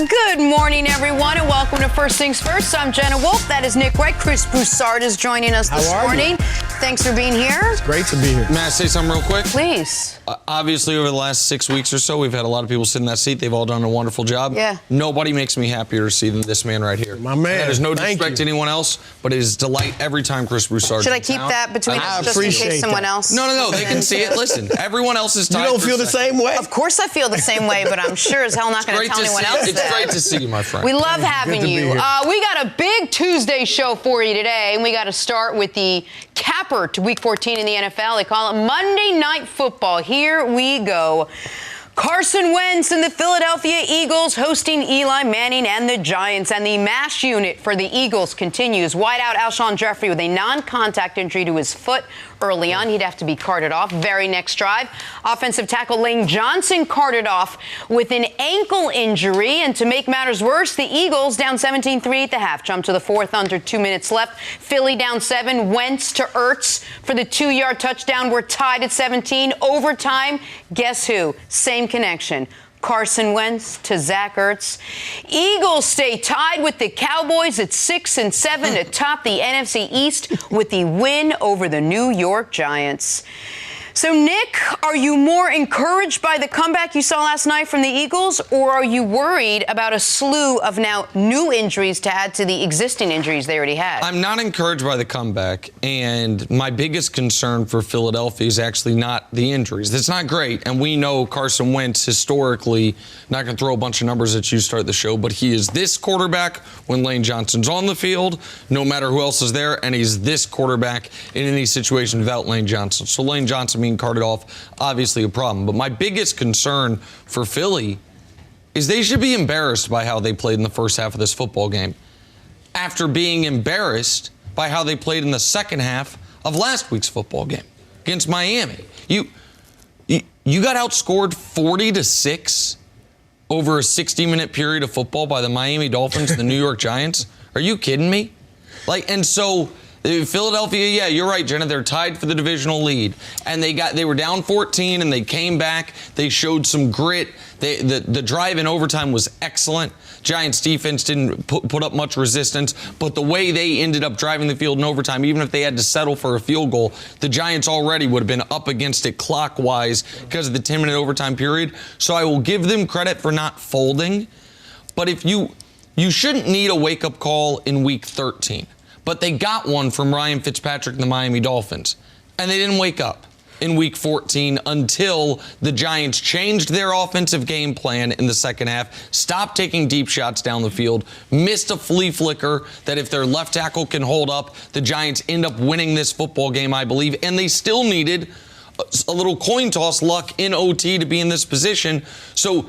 Good morning, everyone, and welcome to First Things First. I'm Jenna Wolfe. That is Nick Wright. Chris Broussard is joining us this morning. Thanks for being here. It's great to be here. May I say something real quick? Please. Obviously, over the last 6 weeks or so, we've had a lot of people sit in that seat. They've all done a wonderful job. Yeah. Nobody makes me happier to see than this man right here. My man. There's no disrespect to anyone else, but it is delight every time Chris Broussard. Should I keep that between us just in case someone else? No. They can see it. Listen, evereverone else is tired. You don't feel the same way? Of course I feel the same way, but I'm sure as hell not going to tell anyone else It's that. great to see you, my friend. We love having you. We got a big Tuesday show for you today, and we got to start with the capper to Week 14 in the NFL. They call it Monday Night Football. Here we go. Carson Wentz and the Philadelphia Eagles hosting Eli Manning and the Giants. And the MASH unit for the Eagles continues. Wideout Alshon Jeffrey with a non-contact injury to his foot early on. He'd have to be carted off. Very next drive. Offensive tackle Lane Johnson carted off with an ankle injury. And to make matters worse, the Eagles down 17-3 at the half. Jump to the fourth under 2 minutes left. Philly down 7. Wentz to Ertz for the 2-yard touchdown. We're tied at 17. Overtime. Guess who? Same connection. Carson Wentz to Zach Ertz. Eagles stay tied with the Cowboys at 6-7 to top the NFC East with the win over the New York Giants. So, Nick, are you more encouraged by the comeback you saw last night from the Eagles, or are you worried about a slew of now new injuries to add to the existing injuries they already had? I'm not encouraged by the comeback, and my biggest concern for Philadelphia is actually not the injuries. That's not great, and we know Carson Wentz historically, not going to throw a bunch of numbers at you to start the show, but he is this quarterback when Lane Johnson's on the field, no matter who else is there, and he's this quarterback in any situation without Lane Johnson. So Lane Johnson being carted off, obviously a problem. But my biggest concern for Philly is they should be embarrassed by how they played in the first half of this football game after being embarrassed by how they played in the second half of last week's football game against Miami. You got outscored 40-6 over a 60-minute period of football by the Miami Dolphins and the New York Giants. Are you kidding me? And so Philadelphia, yeah, you're right, Jenna. They're tied for the divisional lead, and they were down 14, and they came back. They showed some grit. The drive in overtime was excellent. Giants defense didn't put up much resistance, but the way they ended up driving the field in overtime, even if they had to settle for a field goal, the Giants already would have been up against it clockwise because of the 10-minute overtime period. So I will give them credit for not folding, but if you shouldn't need a wake-up call in Week 13. But they got one from Ryan Fitzpatrick and the Miami Dolphins. And they didn't wake up in Week 14 until the Giants changed their offensive game plan in the second half, stopped taking deep shots down the field, missed a flea flicker that if their left tackle can hold up, the Giants end up winning this football game, I believe. And they still needed a little coin toss luck in OT to be in this position. So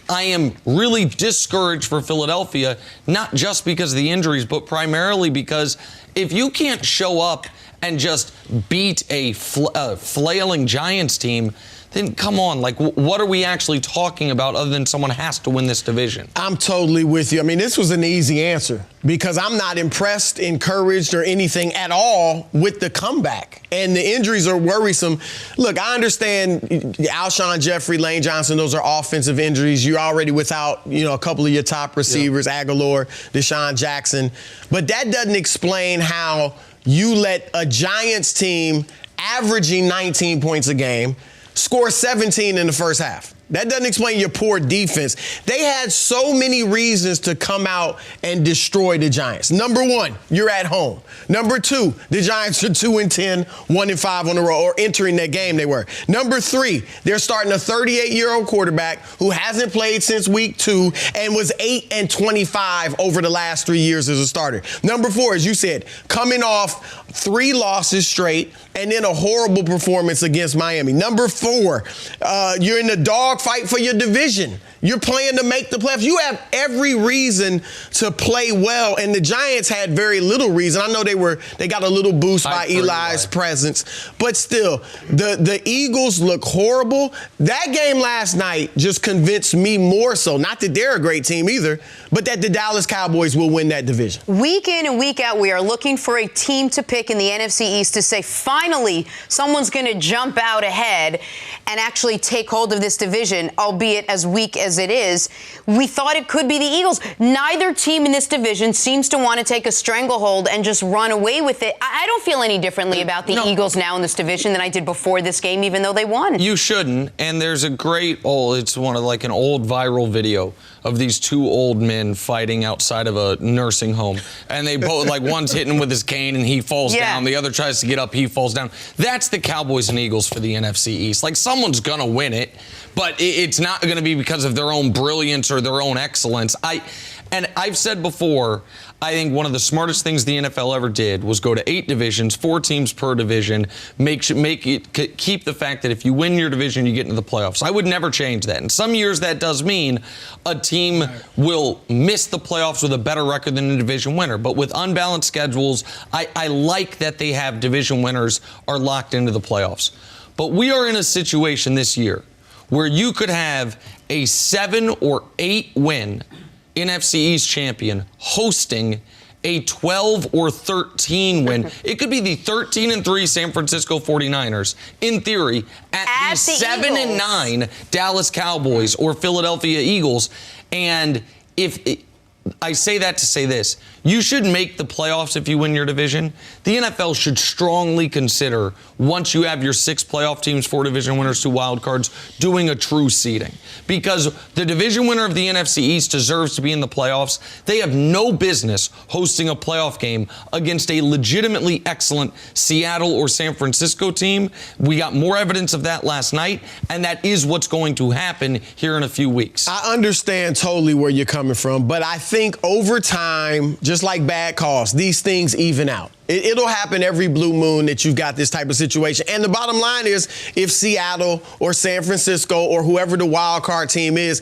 I am really discouraged for Philadelphia, not just because of the injuries, but primarily because if you can't show up and just beat a flailing Giants team, then come on, what are we actually talking about other than someone has to win this division? I'm totally with you. I mean, this was an easy answer because I'm not impressed, encouraged, or anything at all with the comeback. And the injuries are worrisome. Look, I understand Alshon Jeffrey, Lane Johnson, those are offensive injuries. You're already without, a couple of your top receivers, Aguilar, Deshaun Jackson. But that doesn't explain how you let a Giants team averaging 19 points a game score 17 in the first half. That doesn't explain your poor defense. They had so many reasons to come out and destroy the Giants. Number one, you're at home. Number two, the Giants are 2-10, 1-5 on the road, or entering that game they were. Number three, they're starting a 38-year-old quarterback who hasn't played since week 2 and was 8-25 over the last 3 years as a starter. Number four, as you said, coming off 3 losses straight and then a horrible performance against Miami. Number four, you're in the dog fight for your division. You're playing to make the playoffs. You have every reason to play well, and the Giants had very little reason. I know they got a little boost by Eli's presence, but still, the Eagles look horrible. That game last night just convinced me more so, not that they're a great team either, but that the Dallas Cowboys will win that division. Week in and week out, we are looking for a team to pick in the NFC East to say, finally, someone's going to jump out ahead and actually take hold of this division. division, albeit as weak as it is, we thought it could be the Eagles. Neither team in this division seems to want to take a stranglehold and just run away with it. I don't feel any differently about the Eagles now in this division than I did before this game, even though they won. You shouldn't. And there's a great it's one of like an old viral video of these two old men fighting outside of a nursing home. And they both, like, one's hitting him with his cane and he falls down. The other tries to get up, he falls down. That's the Cowboys and Eagles for the NFC East. Like, someone's going to win it, but it's not going to be because of their own brilliance or their own excellence. And I've said before, I think one of the smartest things the NFL ever did was go to 8 divisions, 4 teams per division, keep the fact that if you win your division, you get into the playoffs. I would never change that. And some years that does mean a team will miss the playoffs with a better record than a division winner. But with unbalanced schedules, I like that they have division winners are locked into the playoffs. But we are in a situation this year where you could have a 7 or 8 win NFC East champion hosting a 12 or 13 win. It could be the 13-3 San Francisco 49ers, in theory, at the 7-9 Dallas Cowboys or Philadelphia Eagles. And I say that to say this. You should make the playoffs if you win your division. The NFL should strongly consider, once you have your 6 playoff teams, 4 division winners, 2 wild cards, doing a true seeding. Because the division winner of the NFC East deserves to be in the playoffs. They have no business hosting a playoff game against a legitimately excellent Seattle or San Francisco team. We got more evidence of that last night, and that is what's going to happen here in a few weeks. I understand totally where you're coming from, but I think over time, just like bad calls, these things even out. It'll happen every blue moon that you've got this type of situation. And the bottom line is, if Seattle or San Francisco or whoever the wild card team is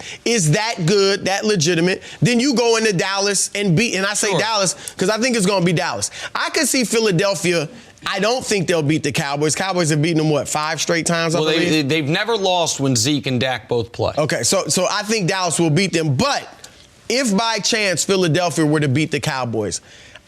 that good, that legitimate, then you go into Dallas and beat. And I say Dallas because I think it's going to be Dallas. I could see Philadelphia. I don't think they'll beat the Cowboys. Cowboys have beaten them, 5 straight times? Well, they've never lost when Zeke and Dak both play. Okay, so I think Dallas will beat them. But if by chance Philadelphia were to beat the Cowboys,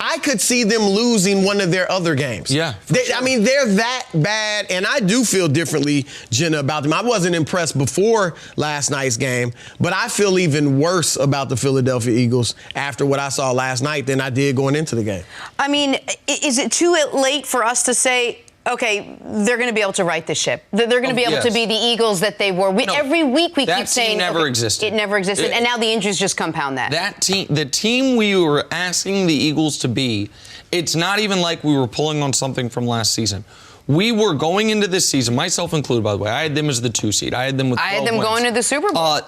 I could see them losing one of their other games. Yeah. Sure. I mean, they're that bad, and I do feel differently, Jenna, about them. I wasn't impressed before last night's game, but I feel even worse about the Philadelphia Eagles after what I saw last night than I did going into the game. I mean, is it too late for us to say, okay, they're going to be able to right the ship? They're going to be able to be the Eagles that they were. Every week we keep saying that team never existed. It never existed, and now the injuries just compound that. That team, the team we were asking the Eagles to be, it's not even like we were pulling on something from last season. We were going into this season, myself included, by the way. I had them as the 2 seed. I had them with 12 I had them wins. going to the Super Bowl.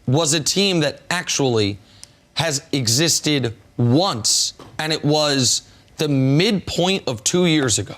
Was a team that actually has existed once, and it was the midpoint of 2 years ago.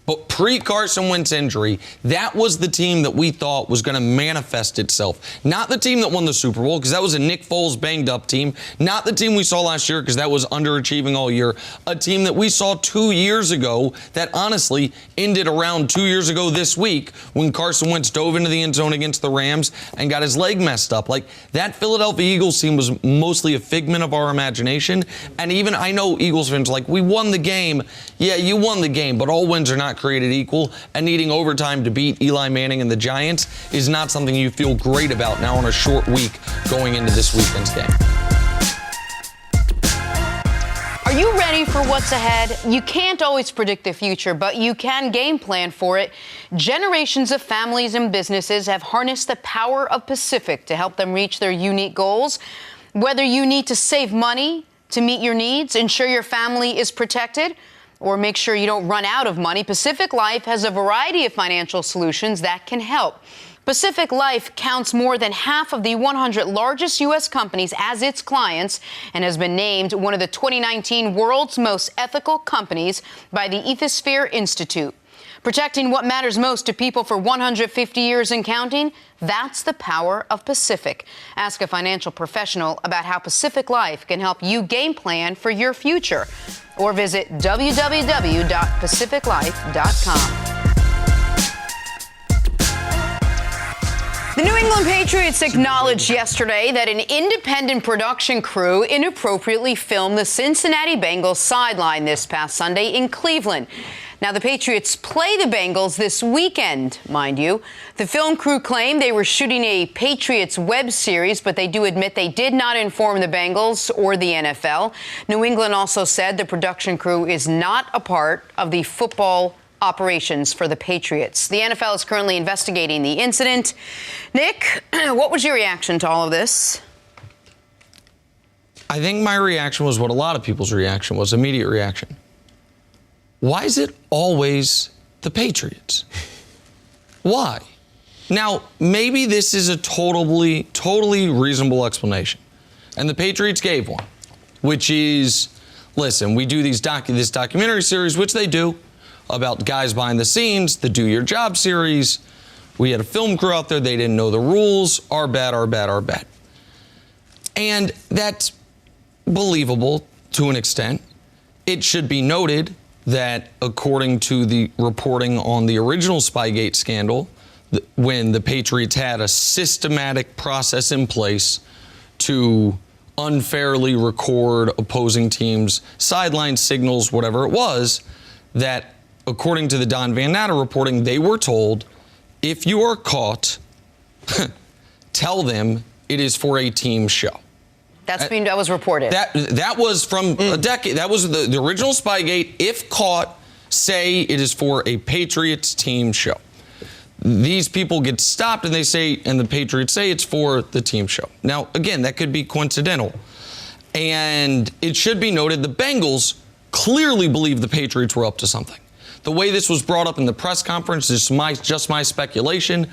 But pre-Carson Wentz injury, that was the team that we thought was going to manifest itself. Not the team that won the Super Bowl, because that was a Nick Foles banged-up team. Not the team we saw last year, because that was underachieving all year. A team that we saw 2 years ago that honestly ended around 2 years ago this week when Carson Wentz dove into the end zone against the Rams and got his leg messed up. Like, that Philadelphia Eagles team was mostly a figment of our imagination. And even I know Eagles fans are like, we won the game. Yeah, you won the game, but all wins are not created equal, and needing overtime to beat Eli Manning and the Giants is not something you feel great about now on a short week going into this weekend's game. Are you ready for what's ahead? You can't always predict the future, but you can game plan for it. Generations of families and businesses have harnessed the power of Pacific to help them reach their unique goals. Whether you need to save money to meet your needs, ensure your family is protected, or make sure you don't run out of money, Pacific Life has a variety of financial solutions that can help. Pacific Life counts more than half of the 100 largest U.S. companies as its clients and has been named one of the 2019 World's Most Ethical Companies by the Ethisphere Institute. Protecting what matters most to people for 150 years and counting, that's the power of Pacific. Ask a financial professional about how Pacific Life can help you game plan for your future. Or visit www.pacificlife.com. The New England Patriots acknowledged yesterday that an independent production crew inappropriately filmed the Cincinnati Bengals sideline this past Sunday in Cleveland. Now, the Patriots play the Bengals this weekend, mind you. The film crew claimed they were shooting a Patriots web series, but they do admit they did not inform the Bengals or the NFL. New England also said the production crew is not a part of the football operations for the Patriots. The NFL is currently investigating the incident. Nick, what was your reaction to all of this? I think my reaction was what a lot of people's reaction was, immediate reaction. Why is it always the Patriots? Why? Now, maybe this is a totally reasonable explanation. And the Patriots gave one, which is, listen, we do this documentary series, which they do, about guys behind the scenes, the Do Your Job series. We had a film crew out there. They didn't know the rules. Our bad. And that's believable to an extent. It should be noted that according to the reporting on the original Spygate scandal, when the Patriots had a systematic process in place to unfairly record opposing teams' sideline signals, whatever it was, that according to the Don Van Natta reporting, they were told, if you are caught, tell them it is for a team show. That was reported. That was from a decade. That was the original Spygate. If caught, say it is for a Patriots team show. These people get stopped and the Patriots say it's for the team show. Now, again, that could be coincidental. And it should be noted the Bengals clearly believe the Patriots were up to something. The way this was brought up in the press conference is just my speculation.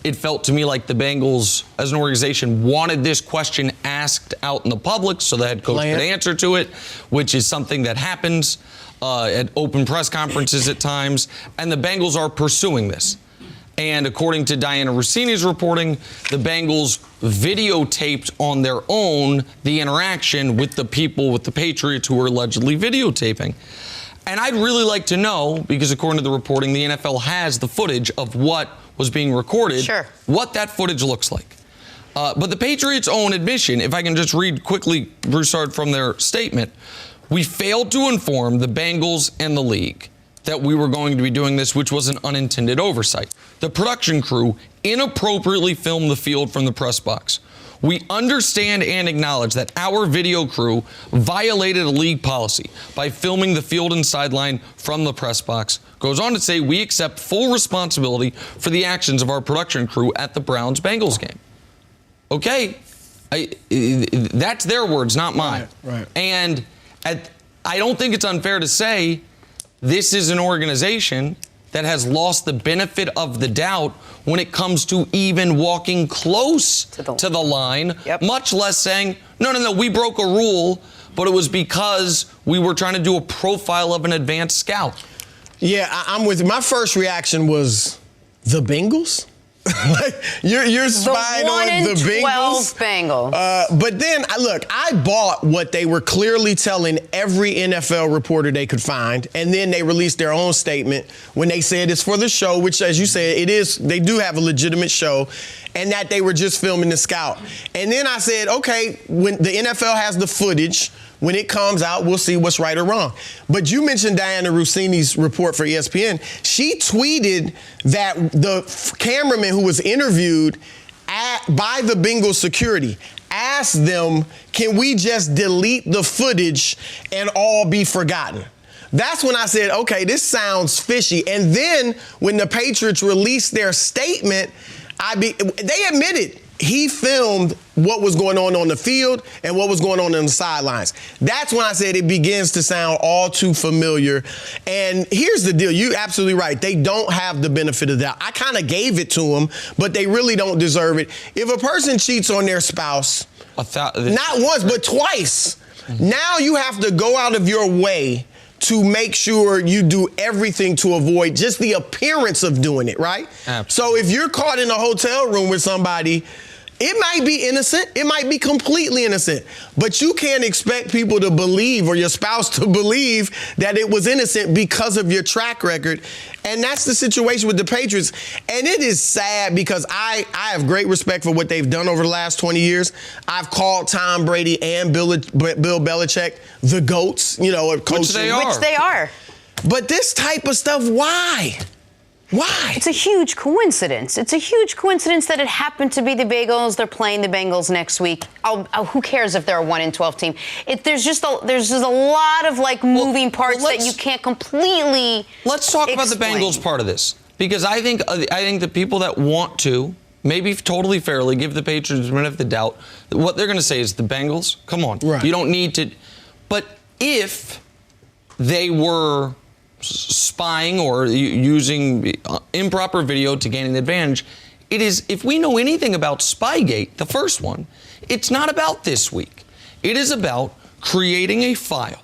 It felt to me like the Bengals, as an organization, wanted this question asked out in the public so the head coach could answer to it, which is something that happens at open press conferences at times. And the Bengals are pursuing this. And according to Diana Rossini's reporting, the Bengals videotaped on their own the interaction with the people with the Patriots who were allegedly videotaping. And I'd really like to know, because according to the reporting, the NFL has the footage of what was being recorded, what that footage looks like. But the Patriots' own admission, if I can just read quickly, Broussard, from their statement, we failed to inform the Bengals and the league that we were going to be doing this, which was an unintended oversight. The production crew inappropriately filmed the field from the press box. We understand and acknowledge that our video crew violated a league policy by filming the field and sideline from the press box. Goes on to say we accept full responsibility for the actions of our production crew at the Browns-Bengals game. Okay, that's their words, not mine. Right. And I don't think it's unfair to say this is an organization that has lost the benefit of the doubt when it comes to even walking close to the line, much less saying, no, we broke a rule, but it was because we were trying to do a profile of an advanced scout. Yeah, I'm with you. My first reaction was, the Bengals? Like, you're spying on the Bengals? Bengals. But then, I bought what they were clearly telling every NFL reporter they could find, and then they released their own statement when they said it's for the show, which, as you said, it is. They do have a legitimate show, and that they were just filming the scout. And then I said, okay, when the NFL has the footage, when it comes out, we'll see what's right or wrong. But you mentioned Diana Rossini's report for ESPN. She tweeted that the cameraman who was interviewed by the Bengals security asked them, can we just delete the footage and all be forgotten? That's when I said, okay, this sounds fishy. And then when the Patriots released their statement, they admitted he filmed what was going on the field and what was going on the sidelines. That's when I said it begins to sound all too familiar. And here's the deal. You're absolutely right. They don't have the benefit of that. I kind of gave it to them, but they really don't deserve it. If a person cheats on their spouse, not once, but twice, now you have to go out of your way to make sure you do everything to avoid just the appearance of doing it, right? Absolutely. So if you're caught in a hotel room with somebody, it might be innocent. It might be completely innocent. But you can't expect people to believe, or your spouse to believe, that it was innocent because of your track record. And that's the situation with the Patriots. And it is sad because I have great respect for what they've done over the last 20 years. I've called Tom Brady and Bill Belichick the GOATs, coaching. Which they are. But this type of stuff, why? Why? It's a huge coincidence. It's a huge coincidence that it happened to be the Bengals. They're playing the Bengals next week. Who cares if they're a 1-12 team? There's just a lot of moving parts that you can't completely. Let's talk about the explain. Bengals part of this, because I think the people that want to, maybe totally fairly, give the Patriots a minute of the doubt, what they're going to say is the Bengals. Come on, right. You don't need to. But if they were spying or using improper video to gain an advantage, it is, if we know anything about Spygate, the first one, it's not about this week. It is about creating a file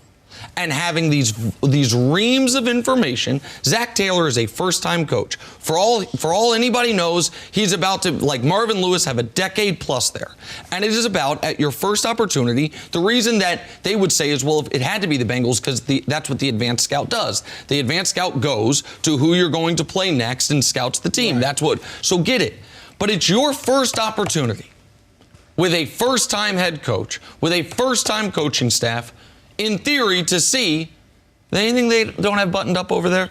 and having these reams of information. Zach Taylor is a first-time coach. For all anybody knows, he's about to, like Marvin Lewis, have a decade plus there. And it is about, at your first opportunity, the reason that they would say is, well, it had to be the Bengals because that's what the advanced scout does. The advanced scout goes to who you're going to play next and scouts the team. Right. That's what. So get it. But it's your first opportunity with a first-time head coach, with a first-time coaching staff, in theory, to see anything they don't have buttoned up over there.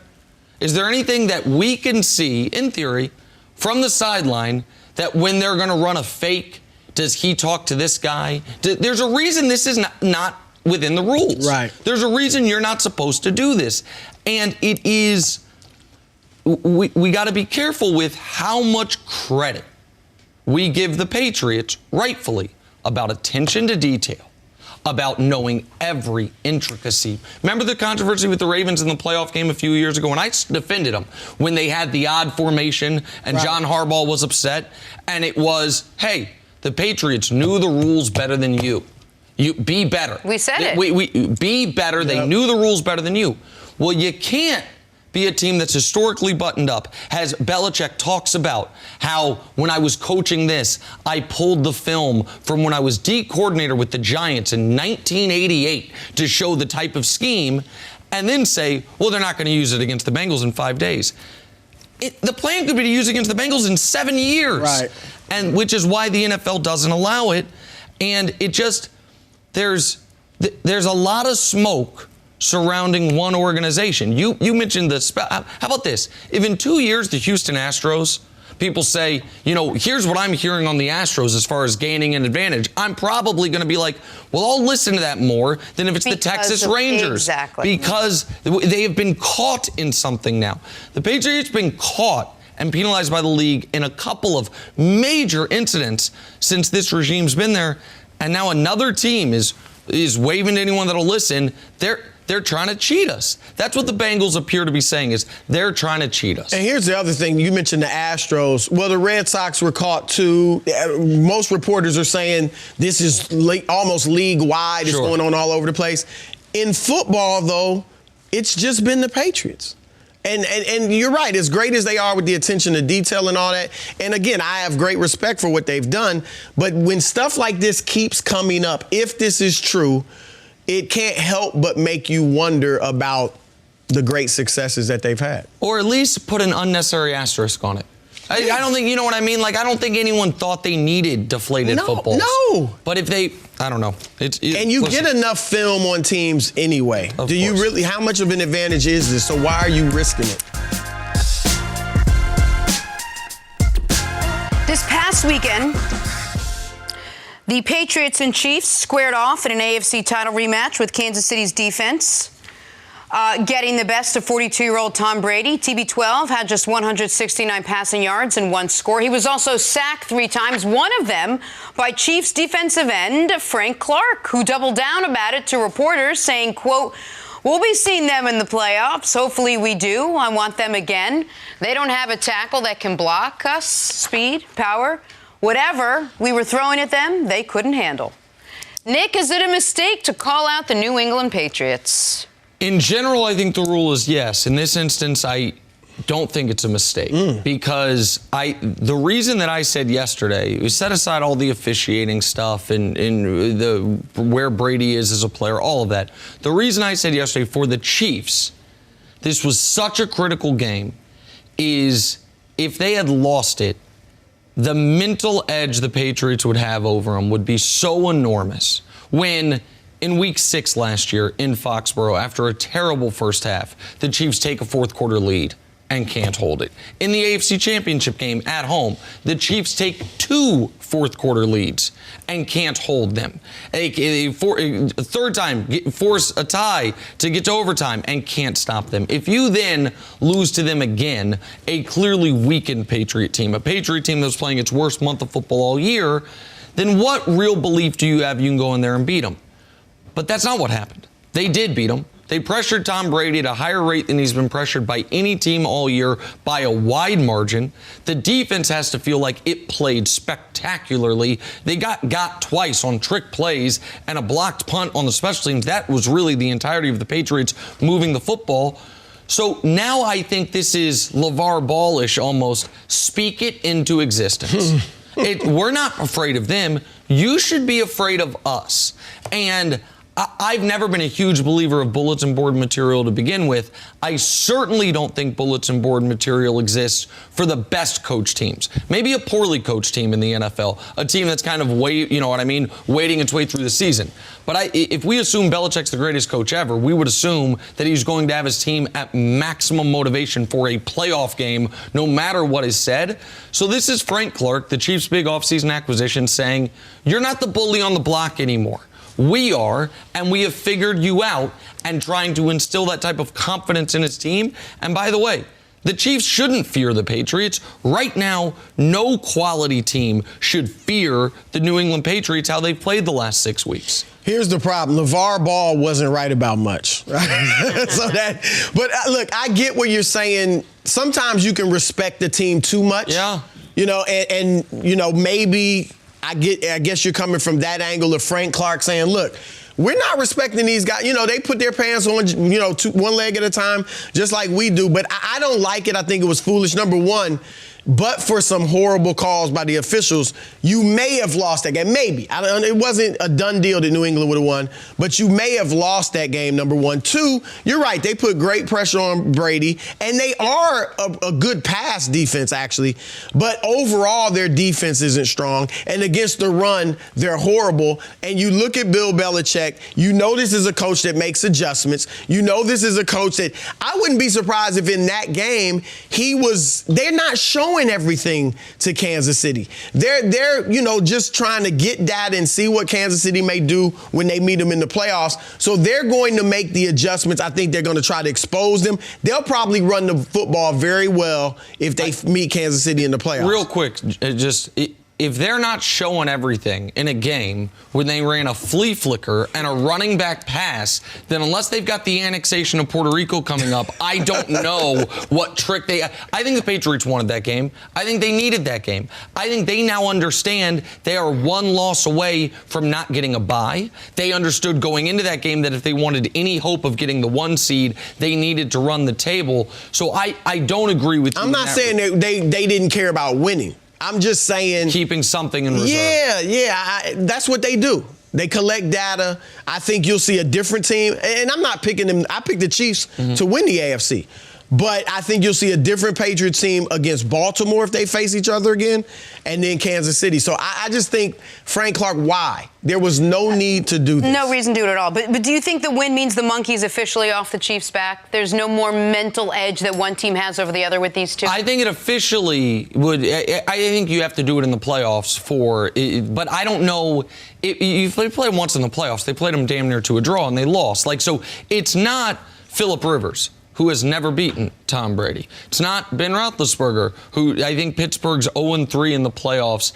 Is there anything that we can see, in theory, from the sideline that when they're going to run a fake, does he talk to this guy? There's a reason this is not within the rules. Right. There's a reason you're not supposed to do this. And it is, we got to be careful with how much credit we give the Patriots, rightfully, about attention to detail, about knowing every intricacy. Remember the controversy with the Ravens in the playoff game a few years ago? And I defended them when they had the odd formation and right. John Harbaugh was upset. And it was, hey, the Patriots knew the rules better than you. You be better. We said it. We be better. Yep. They knew the rules better than you. Well, you can't be a team that's historically buttoned up. As Belichick talks about how when I was coaching this, I pulled the film from when I was D coordinator with the Giants in 1988 to show the type of scheme, and then say, well, they're not going to use it against the Bengals in 5 days. The plan could be to use it against the Bengals in 7 years. Right. And which is why the NFL doesn't allow it. And it just, there's a lot of smoke surrounding one organization. You mentioned this. How about this? If in 2 years the Houston Astros, people say, here's what I'm hearing on the Astros as far as gaining an advantage, I'm probably going to be like, well, I'll listen to that more than if it's the Texas Rangers. Exactly. Because they have been caught in something now. The Patriots have been caught and penalized by the league in a couple of major incidents since this regime's been there. And now another team is waving to anyone that'll listen. They're trying to cheat us. That's what the Bengals appear to be saying, is they're trying to cheat us. And here's the other thing. You mentioned the Astros. Well, the Red Sox were caught too. Most reporters are saying this is almost league-wide. It's going on all over the place. In football, though, it's just been the Patriots. And you're right, as great as they are with the attention to detail and all that, and again, I have great respect for what they've done, but when stuff like this keeps coming up, if this is true, it can't help but make you wonder about the great successes that they've had. Or at least put an unnecessary asterisk on it. I don't think, you know what I mean? Like, I don't think anyone thought they needed deflated footballs. No. But if they, I don't know. And you get enough film on teams anyway. Do you really, how much of an advantage is this? So why are you risking it? This past weekend, the Patriots and Chiefs squared off in an AFC title rematch with Kansas City's defense, getting the best of 42-year-old Tom Brady. TB12 had just 169 passing yards and one score. He was also sacked 3 times, one of them by Chiefs defensive end Frank Clark, who doubled down about it to reporters, saying, quote, "We'll be seeing them in the playoffs. Hopefully we do. I want them again. They don't have a tackle that can block us. Speed, power, whatever we were throwing at them, they couldn't handle." Nick, is it a mistake to call out the New England Patriots? In general, I think the rule is yes. In this instance, I don't think it's a mistake because the reason that I said yesterday, we set aside all the officiating stuff and where Brady is as a player, all of that. The reason I said yesterday for the Chiefs, this was such a critical game, is if they had lost it, the mental edge the Patriots would have over them would be so enormous when In week 6 last year in Foxborough, after a terrible first half, the Chiefs take a fourth quarter lead and can't hold it. In the AFC Championship game at home, the Chiefs take 2 fourth quarter leads and can't hold them. A third time, force a tie to get to overtime and can't stop them. If you then lose to them again, a clearly weakened Patriot team, a Patriot team that was playing its worst month of football all year, then what real belief do you have you can go in there and beat them? But that's not what happened. They did beat them. They pressured Tom Brady at a higher rate than he's been pressured by any team all year by a wide margin. The defense has to feel like it played spectacularly. They got twice on trick plays and a blocked punt on the special teams. That was really the entirety of the Patriots moving the football. So now I think this is LeVar Ball-ish almost. Speak it into existence. We're not afraid of them. You should be afraid of us. And I've never been a huge believer of bulletin board material to begin with. I certainly don't think bulletin board material exists for the best coach teams. Maybe a poorly coached team in the NFL, a team that's kind of waiting its way through the season. But if we assume Belichick's the greatest coach ever, we would assume that he's going to have his team at maximum motivation for a playoff game, no matter what is said. So this is Frank Clark, the Chiefs' big offseason acquisition, saying, you're not the bully on the block anymore. We are, and we have figured you out, and trying to instill that type of confidence in his team. And by the way, the Chiefs shouldn't fear the Patriots. Right now, no quality team should fear the New England Patriots, how they've played the last 6 weeks. Here's the problem. LeVar Ball wasn't right about much. Right? But look, I get what you're saying. Sometimes you can respect the team too much. Yeah. And maybe I guess you're coming from that angle of Frank Clark saying, look, we're not respecting these guys. They put their pants on, one leg at a time, just like we do. But I don't like it. I think it was foolish. Number one, but for some horrible calls by the officials, you may have lost that game. Maybe. It wasn't a done deal that New England would have won, but you may have lost that game, number one. Two, you're right. They put great pressure on Brady, and they are a good pass defense, actually. But overall, their defense isn't strong. And against the run, they're horrible. And you look at Bill Belichick, this is a coach that makes adjustments. This is a coach that I wouldn't be surprised if in that game they're not showing everything to Kansas City. They're just trying to get data and see what Kansas City may do when they meet them in the playoffs. So they're going to make the adjustments. I think they're going to try to expose them. They'll probably run the football very well if they meet Kansas City in the playoffs. Real quick, if they're not showing everything in a game when they ran a flea flicker and a running back pass, then unless they've got the annexation of Puerto Rico coming up, I don't know what trick I think the Patriots wanted that game. I think they needed that game. I think they now understand they are one loss away from not getting a bye. They understood going into that game that if they wanted any hope of getting the 1 seed, they needed to run the table. So I don't agree with you. I'm not saying they didn't care about winning. I'm just saying keeping something in reserve. Yeah, that's what they do. They collect data. I think you'll see a different team. And I'm not picking them. I picked the Chiefs to win the AFC. But I think you'll see a different Patriots team against Baltimore if they face each other again, and then Kansas City. So I just think, Frank Clark, why? There was no need to do this. No reason to do it at all. But do you think the win means the monkey's officially off the Chiefs' back? There's no more mental edge that one team has over the other with these two? I think it officially would. I think you have to do it in the playoffs but I don't know. If they play once in the playoffs, they played them damn near to a draw, and they lost. So it's not Phillip Rivers, who has never beaten Tom Brady. It's not Ben Roethlisberger, who I think Pittsburgh's 0-3 in the playoffs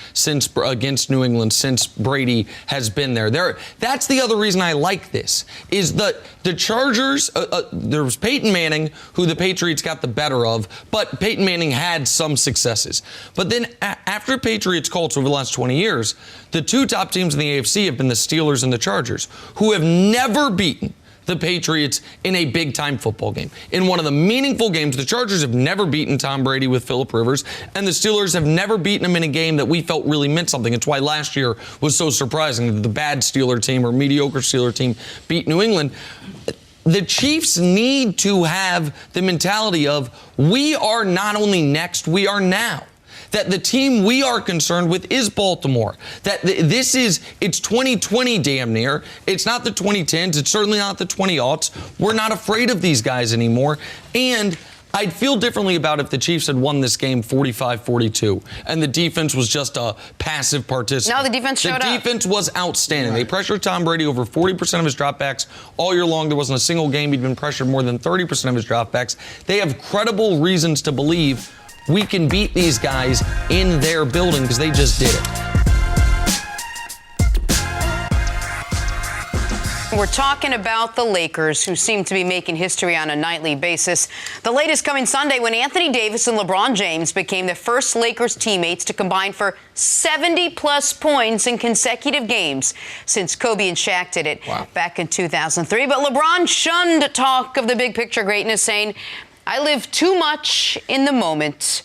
against New England since Brady has been there. That's the other reason I like this, is that the Chargers, there was Peyton Manning, who the Patriots got the better of, but Peyton Manning had some successes. But then after Patriots Colts over the last 20 years, the two top teams in the AFC have been the Steelers and the Chargers, who have never beaten the Patriots in a big-time football game. In one of the meaningful games, the Chargers have never beaten Tom Brady with Phillip Rivers, and the Steelers have never beaten him in a game that we felt really meant something. It's why last year was so surprising that the bad Steeler team or mediocre Steeler team beat New England. The Chiefs need to have the mentality of, we are not only next, we are now. that the team we are concerned with is Baltimore. That it's 2020 damn near. It's not the 2010s. It's certainly not the 20-aughts. We're not afraid of these guys anymore. And I'd feel differently about if the Chiefs had won this game 45-42 and the defense was just a passive participant. No, the defense showed up. The defense was outstanding. Right. They pressured Tom Brady over 40% of his dropbacks all year long. There wasn't a single game he'd been pressured more than 30% of his dropbacks. They have credible reasons to believe we can beat these guys in their building because they just did it. We're talking about the Lakers, who seem to be making history on a nightly basis. The latest coming Sunday when Anthony Davis and LeBron James became the first Lakers teammates to combine for 70-plus points in consecutive games since Kobe and Shaq did it back in 2003. But LeBron shunned talk of the big picture greatness, saying, "I live too much in the moment."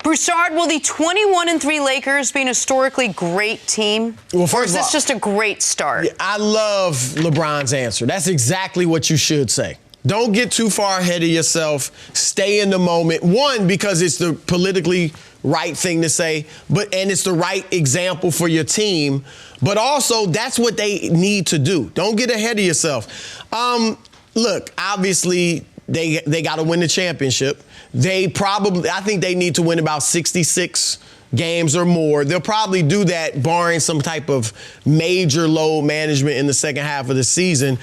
Broussard, will the 21-3 Lakers be an historically great team? Well, or is this just a great start? I love LeBron's answer. That's exactly what you should say. Don't get too far ahead of yourself. Stay in the moment. One, because it's the politically right thing to say, and it's the right example for your team. But also, that's what they need to do. Don't get ahead of yourself. Look, obviously, they got to win the championship. I think they need to win about 66 games or more. They'll probably do that barring some type of major load management in the second half of the season.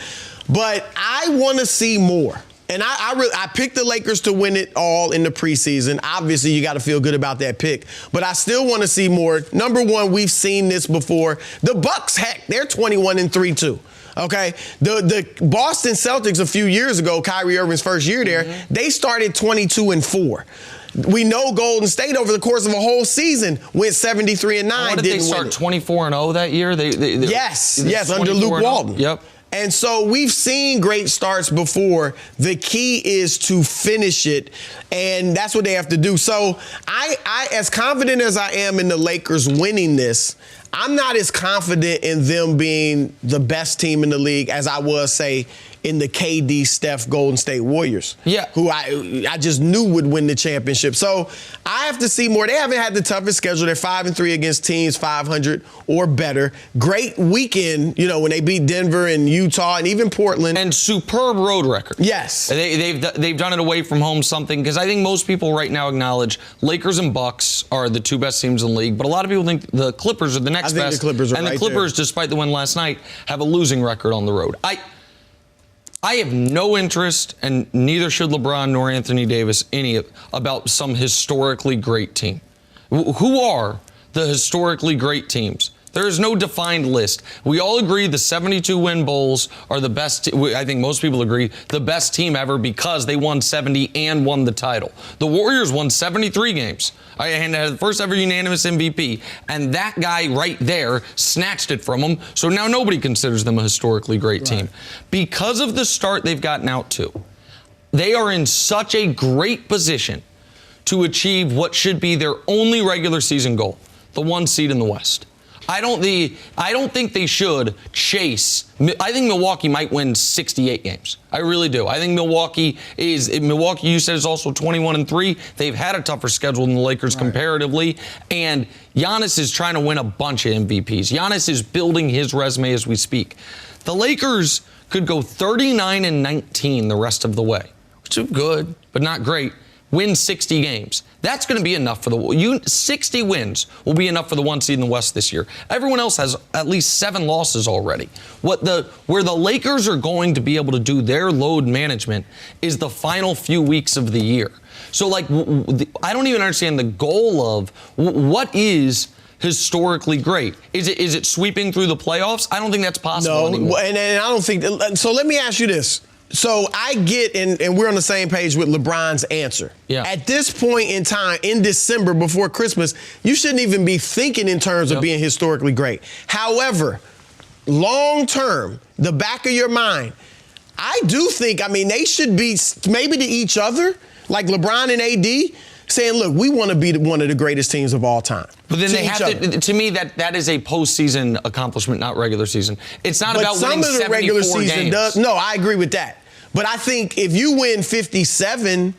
But I want to see more. And I picked the Lakers to win it all in the preseason. Obviously, you got to feel good about that pick. But I still want to see more. Number one, we've seen this before. The Bucks, heck, they're 21-3 too. Okay, the Boston Celtics a few years ago, Kyrie Irving's first year there, they started 22-4. We know Golden State over the course of a whole season went 73-9. What did they start 24-0 that year? Yes, under Luke Walton. Yep. And so we've seen great starts before. The key is to finish it, and that's what they have to do. So I as confident as I am in the Lakers winning this, I'm not as confident in them being the best team in the league as I was, say, in the KD, Steph, Golden State Warriors, who I just knew would win the championship. So I have to see more. They haven't had the toughest schedule. They're 5-3 against teams 500 or better. Great weekend, when they beat Denver and Utah and even Portland. And superb road record. Yes. They've done it away from home something, because I think most people right now acknowledge Lakers and Bucks are the two best teams in the league, but a lot of people think the Clippers are the next best. I think the Clippers are and right the Clippers, there. Despite the win last night, have a losing record on the road. I have no interest, and neither should LeBron nor Anthony Davis, about some historically great team. Who are the historically great teams? There is no defined list. We all agree the 72-win Bulls are the best. I think most people agree the best team ever because they won 70 and won the title. The Warriors won 73 games. And had the first ever unanimous MVP. And that guy right there snatched it from them. So now nobody considers them a historically great team. Because of the start they've gotten out to, they are in such a great position to achieve what should be their only regular season goal, the 1 seed in the West. I don't think they should chase. I think Milwaukee might win 68 games. I really do. I think Milwaukee, you said, is also 21-3. They've had a tougher schedule than the Lakers comparatively. And Giannis is trying to win a bunch of MVPs. Giannis is building his resume as we speak. The Lakers could go 39-19 the rest of the way, which is good, but not great. Win 60 games. That's going to be enough for 60 wins will be enough for the 1 seed in the West this year. Everyone else has at least 7 losses already. Where the Lakers are going to be able to do their load management is the final few weeks of the year. So, I don't even understand the goal of what is historically great. Is it sweeping through the playoffs? I don't think that's possible anymore. And I don't think. So let me ask you this. So I get, and we're on the same page with LeBron's answer. Yeah. At this point in time, in December, before Christmas, you shouldn't even be thinking in terms of being historically great. However, long term, the back of your mind, I do think, they should be maybe to each other, like LeBron and AD, saying, look, we want to be one of the greatest teams of all time. But then they have to me, that is a postseason accomplishment, not regular season. It's not about winning 74 games. Some of the regular season does. No, I agree with that. But I think if you win 57,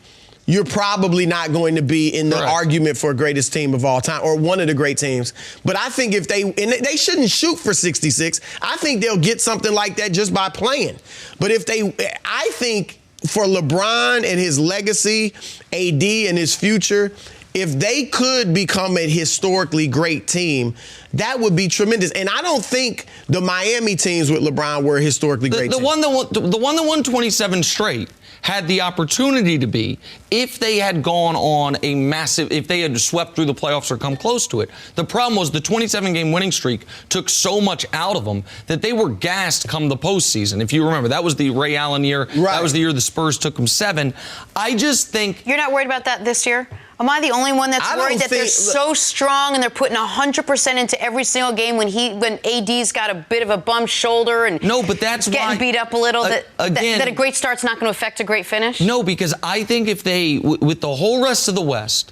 you're probably not going to be in the argument for greatest team of all time or one of the great teams. But I think if they shouldn't shoot for 66. I think they'll get something like that just by playing. But I think for LeBron and his legacy, AD and his future, if they could become a historically great team, that would be tremendous. And I don't think the Miami teams with LeBron were a historically great team. The one that won 27 straight had the opportunity to be if they had gone on a massive, if they had swept through the playoffs or come close to it. The problem was the 27-game winning streak took so much out of them that they were gassed come the postseason. If you remember, that was the Ray Allen year. Right. That was the year the Spurs took them 7. I just think... You're not worried about that this year? Am I the only one that's worried that they're so strong and they're putting 100% into every single game when AD's got a bit of a bum shoulder and getting beat up a little, that a great start's not going to affect a great finish? No, because I think if they, with the whole rest of the West,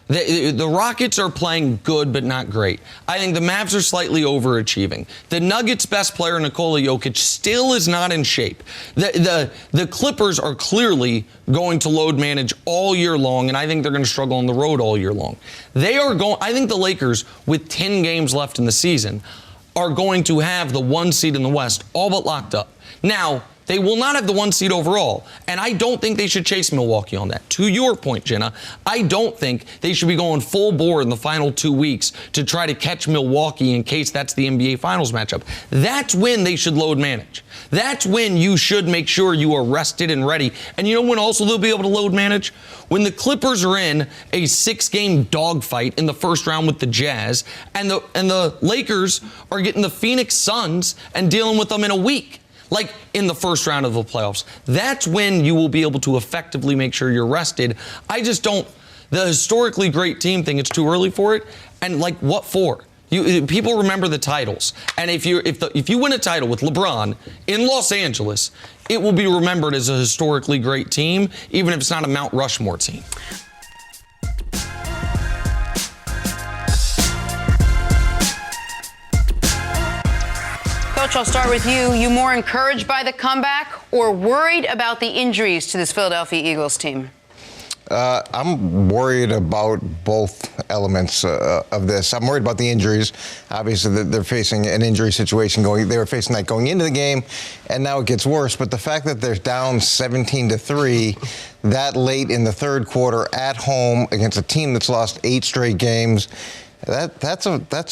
the Rockets are playing good but not great. I think the Mavs are slightly overachieving. The Nuggets' best player, Nikola Jokic, still is not in shape. The Clippers are clearly going to load manage all year long, and I think they're going to struggle on the road all year long. I think the Lakers, with 10 games left in the season, are going to have the 1 seed in the West all but locked up. Now, they will not have the 1 seed overall, and I don't think they should chase Milwaukee on that. To your point, Jenna, I don't think they should be going full bore in the final 2 weeks to try to catch Milwaukee in case that's the NBA Finals matchup. That's when they should load manage. That's when you should make sure you are rested and ready. And you know when also they'll be able to load manage? When the Clippers are in a 6-game dogfight in the first round with the Jazz, and the Lakers are getting the Phoenix Suns and dealing with them in a week. Like in the first round of the playoffs. That's when you will be able to effectively make sure you're rested. I just don't, the historically great team thing, it's too early for it. And like, what for? People remember the titles. And if you win a title with LeBron in Los Angeles, it will be remembered as a historically great team, even if it's not a Mount Rushmore team. Coach, I'll start with you. You more encouraged by the comeback or worried about the injuries to this Philadelphia Eagles team? I'm worried about both elements of this. I'm worried about the injuries. Obviously, they're facing an injury situation they were facing that going into the game, and now it gets worse. But the fact that they're down 17-3 that late in the third quarter at home against a team that's lost 8 straight games, that's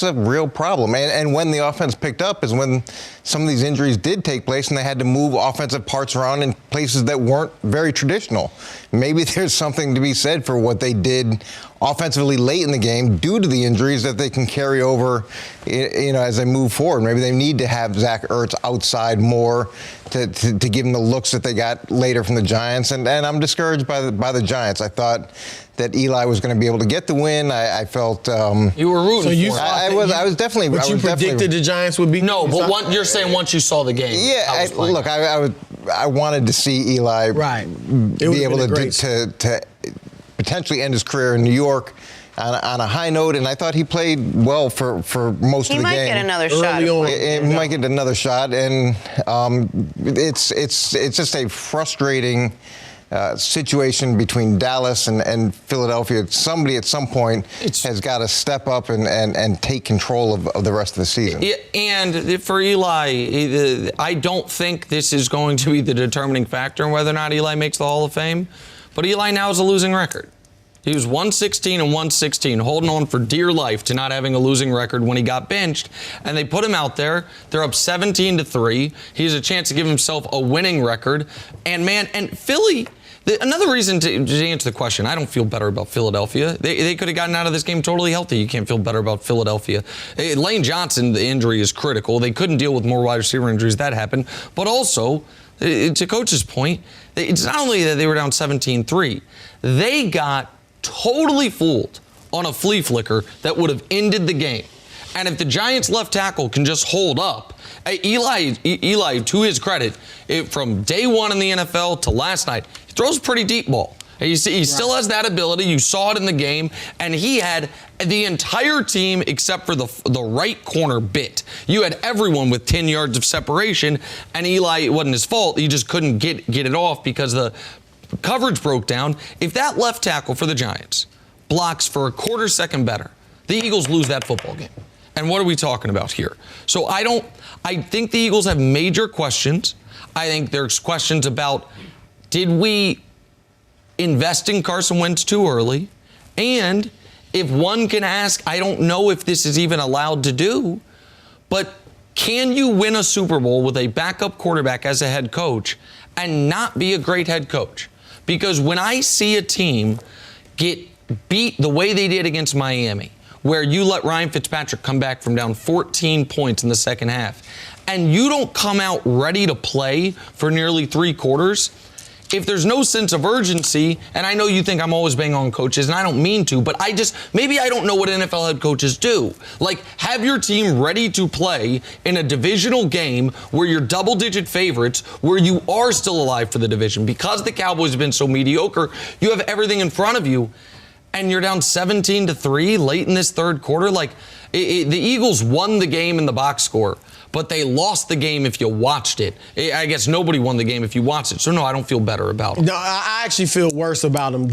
a real problem. And when the offense picked up is when some of these injuries did take place and they had to move offensive parts around in places that weren't very traditional. Maybe there's something to be said for what they did offensively late in the game due to the injuries that they can carry over, as they move forward. Maybe they need to have Zach Ertz outside more to give them the looks that they got later from the Giants. And I'm discouraged by the Giants. I thought that Eli was going to be able to get the win. I felt you were rooting for him. I was definitely. But you predicted the Giants would beat. No, but you're saying once you saw the game. Yeah, I wanted to see Eli be able to potentially end his career in New York on a high note, and I thought he played well for most of the game. He might get another shot. He might get another shot, and it's just a frustrating situation between Dallas and Philadelphia. Somebody at some point has got to step up and take control of the rest of the season. Yeah, and for Eli, I don't think this is going to be the determining factor in whether or not Eli makes the Hall of Fame. But Eli now has a losing record. He was 116-116, holding on for dear life to not having a losing record when he got benched. And they put him out there. They're up 17-3. He has a chance to give himself a winning record. And Philly, another reason to answer the question, I don't feel better about Philadelphia. They could have gotten out of this game totally healthy. You can't feel better about Philadelphia. Lane Johnson, the injury is critical. They couldn't deal with more wide receiver injuries. That happened. But also, to Coach's point, it's not only that they were down 17-3, they got totally fooled on a flea flicker that would have ended the game. And if the Giants left tackle can just hold up, Eli, to his credit, from day one in the NFL to last night, he throws a pretty deep ball. He still has that ability. You saw it in the game. And he had the entire team except for the right corner bit. You had everyone with 10 yards of separation. And Eli, it wasn't his fault. He just couldn't get it off because coverage broke down. If that left tackle for the Giants blocks for a quarter second better, the Eagles lose that football game. And what are we talking about here? So I think the Eagles have major questions. I think there's questions about, did we invest in Carson Wentz too early? And if one can ask, I don't know if this is even allowed to do, but can you win a Super Bowl with a backup quarterback as a head coach and not be a great head coach? Because when I see a team get beat the way they did against Miami, where you let Ryan Fitzpatrick come back from down 14 points in the second half, and you don't come out ready to play for nearly 3 quarters, if there's no sense of urgency, and I know you think I'm always banging on coaches, and I don't mean to, but maybe I don't know what NFL head coaches do. Like, have your team ready to play in a divisional game where you're double-digit favorites, where you are still alive for the division. Because the Cowboys have been so mediocre, you have everything in front of you, and you're down 17-3 late in this third quarter. Like, the Eagles won the game in the box score, but they lost the game if you watched it. I guess nobody won the game if you watched it. So, no, I don't feel better about them. No, I actually feel worse about them.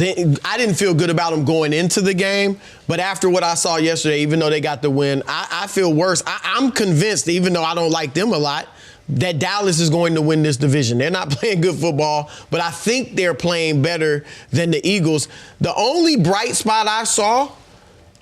I didn't feel good about them going into the game, but after what I saw yesterday, even though they got the win, I feel worse. I'm convinced, even though I don't like them a lot, that Dallas is going to win this division. They're not playing good football, but I think they're playing better than the Eagles. The only bright spot I saw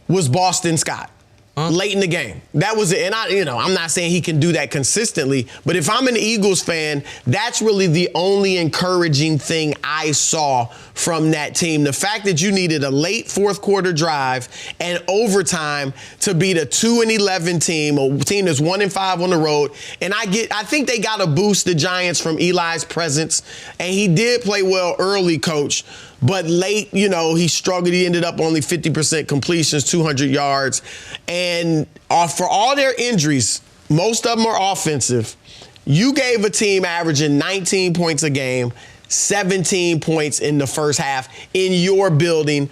was Boston Scott. Late in the game. That was it. And I'm not saying he can do that consistently, but if I'm an Eagles fan, that's really the only encouraging thing I saw from that team. The fact that you needed a late fourth quarter drive and overtime to beat a 2-11 team, a team that's 1-5 on the road. And I think they got to boost the Giants from Eli's presence. And he did play well early, Coach. But late, he struggled. He ended up only 50% completions, 200 yards. And for all their injuries, most of them are offensive. You gave a team averaging 19 points a game, 17 points in the first half in your building.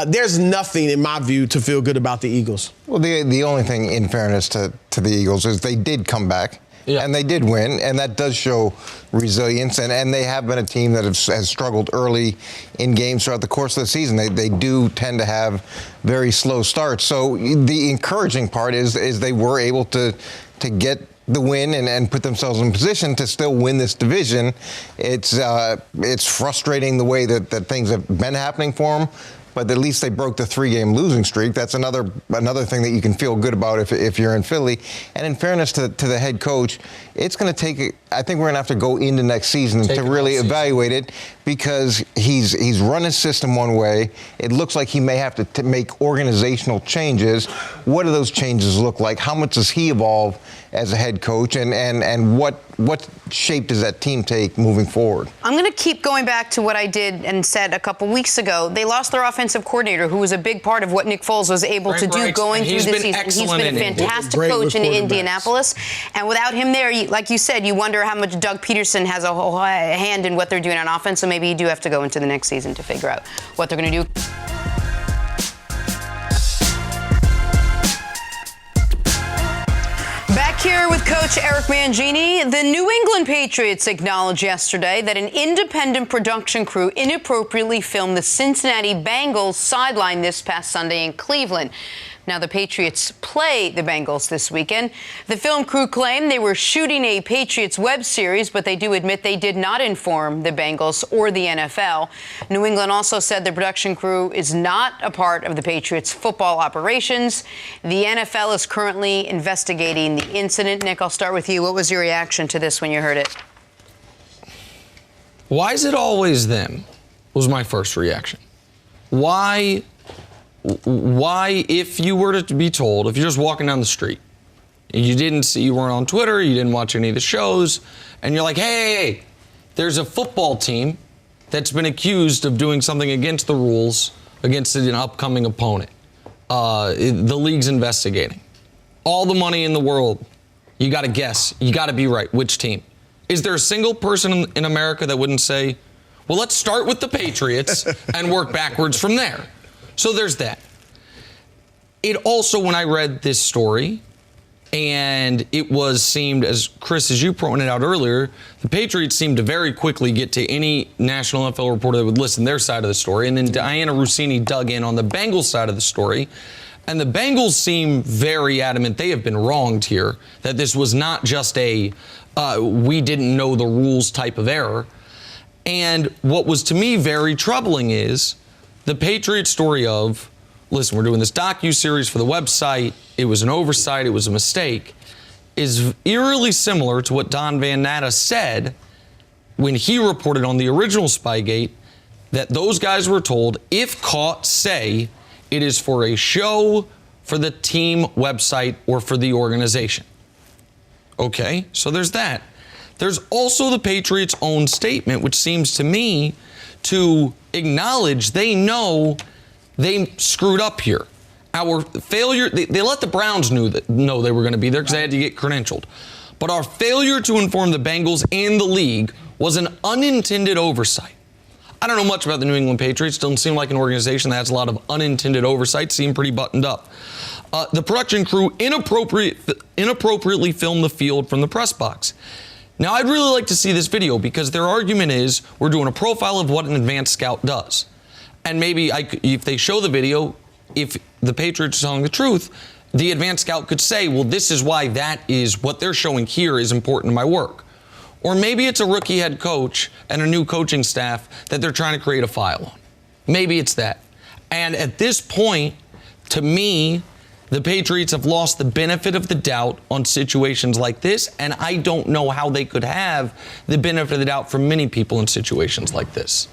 There's nothing, in my view, to feel good about the Eagles. Well, the only thing, in fairness to the Eagles, is they did come back. Yeah. And they did win, and that does show resilience. And they have been a team that has struggled early in games throughout the course of the season. They do tend to have very slow starts. So the encouraging part is they were able to get the win and put themselves in position to still win this division. It's frustrating the way that things have been happening for them. But at least they broke the 3-game losing streak. That's another thing that you can feel good about if you're in Philly. And in fairness to the head coach, it's going to take, I think we're going to have to go into next season to really evaluate it, because he's run his system one way. It looks like he may have to make organizational changes. What do those changes look like? How much does he evolve as a head coach? And what shape does that team take moving forward? I'm going to keep going back to what I did and said a couple weeks ago. They lost their offensive coordinator, who was a big part of what Nick Foles was able to do going through the season. He's been a fantastic coach in Indianapolis. And without him there, like you said, you wonder how much Doug Peterson has a whole hand in what they're doing on offense. So maybe you do have to go into the next season to figure out what they're going to do. Back here with Coach Eric Mangini, the New England Patriots acknowledged yesterday that an independent production crew inappropriately filmed the Cincinnati Bengals sideline this past Sunday in Cleveland. Now, the Patriots play the Bengals this weekend. The film crew claimed they were shooting a Patriots web series, but they do admit they did not inform the Bengals or the NFL. New England also said the production crew is not a part of the Patriots' football operations. The NFL is currently investigating the incident. Nick, I'll start with you. What was your reaction to this when you heard it? Why is it always them? Was my first reaction. Why, if you were to be told, if you're just walking down the street, and you weren't on Twitter, you didn't watch any of the shows, and you're like, hey, there's a football team that's been accused of doing something against the rules against an upcoming opponent. The league's investigating. All the money in the world, you got to guess, you got to be right. Which team? Is there a single person in America that wouldn't say, well, let's start with the Patriots and work backwards from there? So there's that. It also, when I read this story, And it seemed, as Chris, as you pointed out earlier, the Patriots seemed to very quickly get to any national NFL reporter that would listen to their side of the story. And then Diana Rossini dug in on the Bengals side of the story. And the Bengals seem very adamant they have been wronged here, that this was not just a we didn't know the rules type of error. And what was to me very troubling is the Patriots story of, listen, we're doing this docu-series for the website, it was an oversight, it was a mistake, is eerily similar to what Don Van Natta said when he reported on the original Spygate that those guys were told, if caught, say it is for a show, for the team website, or for the organization. Okay, so there's that. There's also the Patriots' own statement, which seems to me to acknowledge they know they screwed up here. Our failure, they let the Browns know they were going to be there because they had to get credentialed. But our failure to inform the Bengals and the league was an unintended oversight. I don't know much about the New England Patriots. Doesn't seem like an organization that has a lot of unintended oversight. Seem pretty buttoned up. The production crew inappropriately filmed the field from the press box. Now, I'd really like to see this video because their argument is we're doing a profile of what an advanced scout does. And maybe if they show the video, if the Patriots are telling the truth, the advanced scout could say, well, this is why that is what they're showing here is important to my work. Or maybe it's a rookie head coach and a new coaching staff that they're trying to create a file on. Maybe it's that. And at this point, to me, the Patriots have lost the benefit of the doubt on situations like this, and I don't know how they could have the benefit of the doubt for many people in situations like this.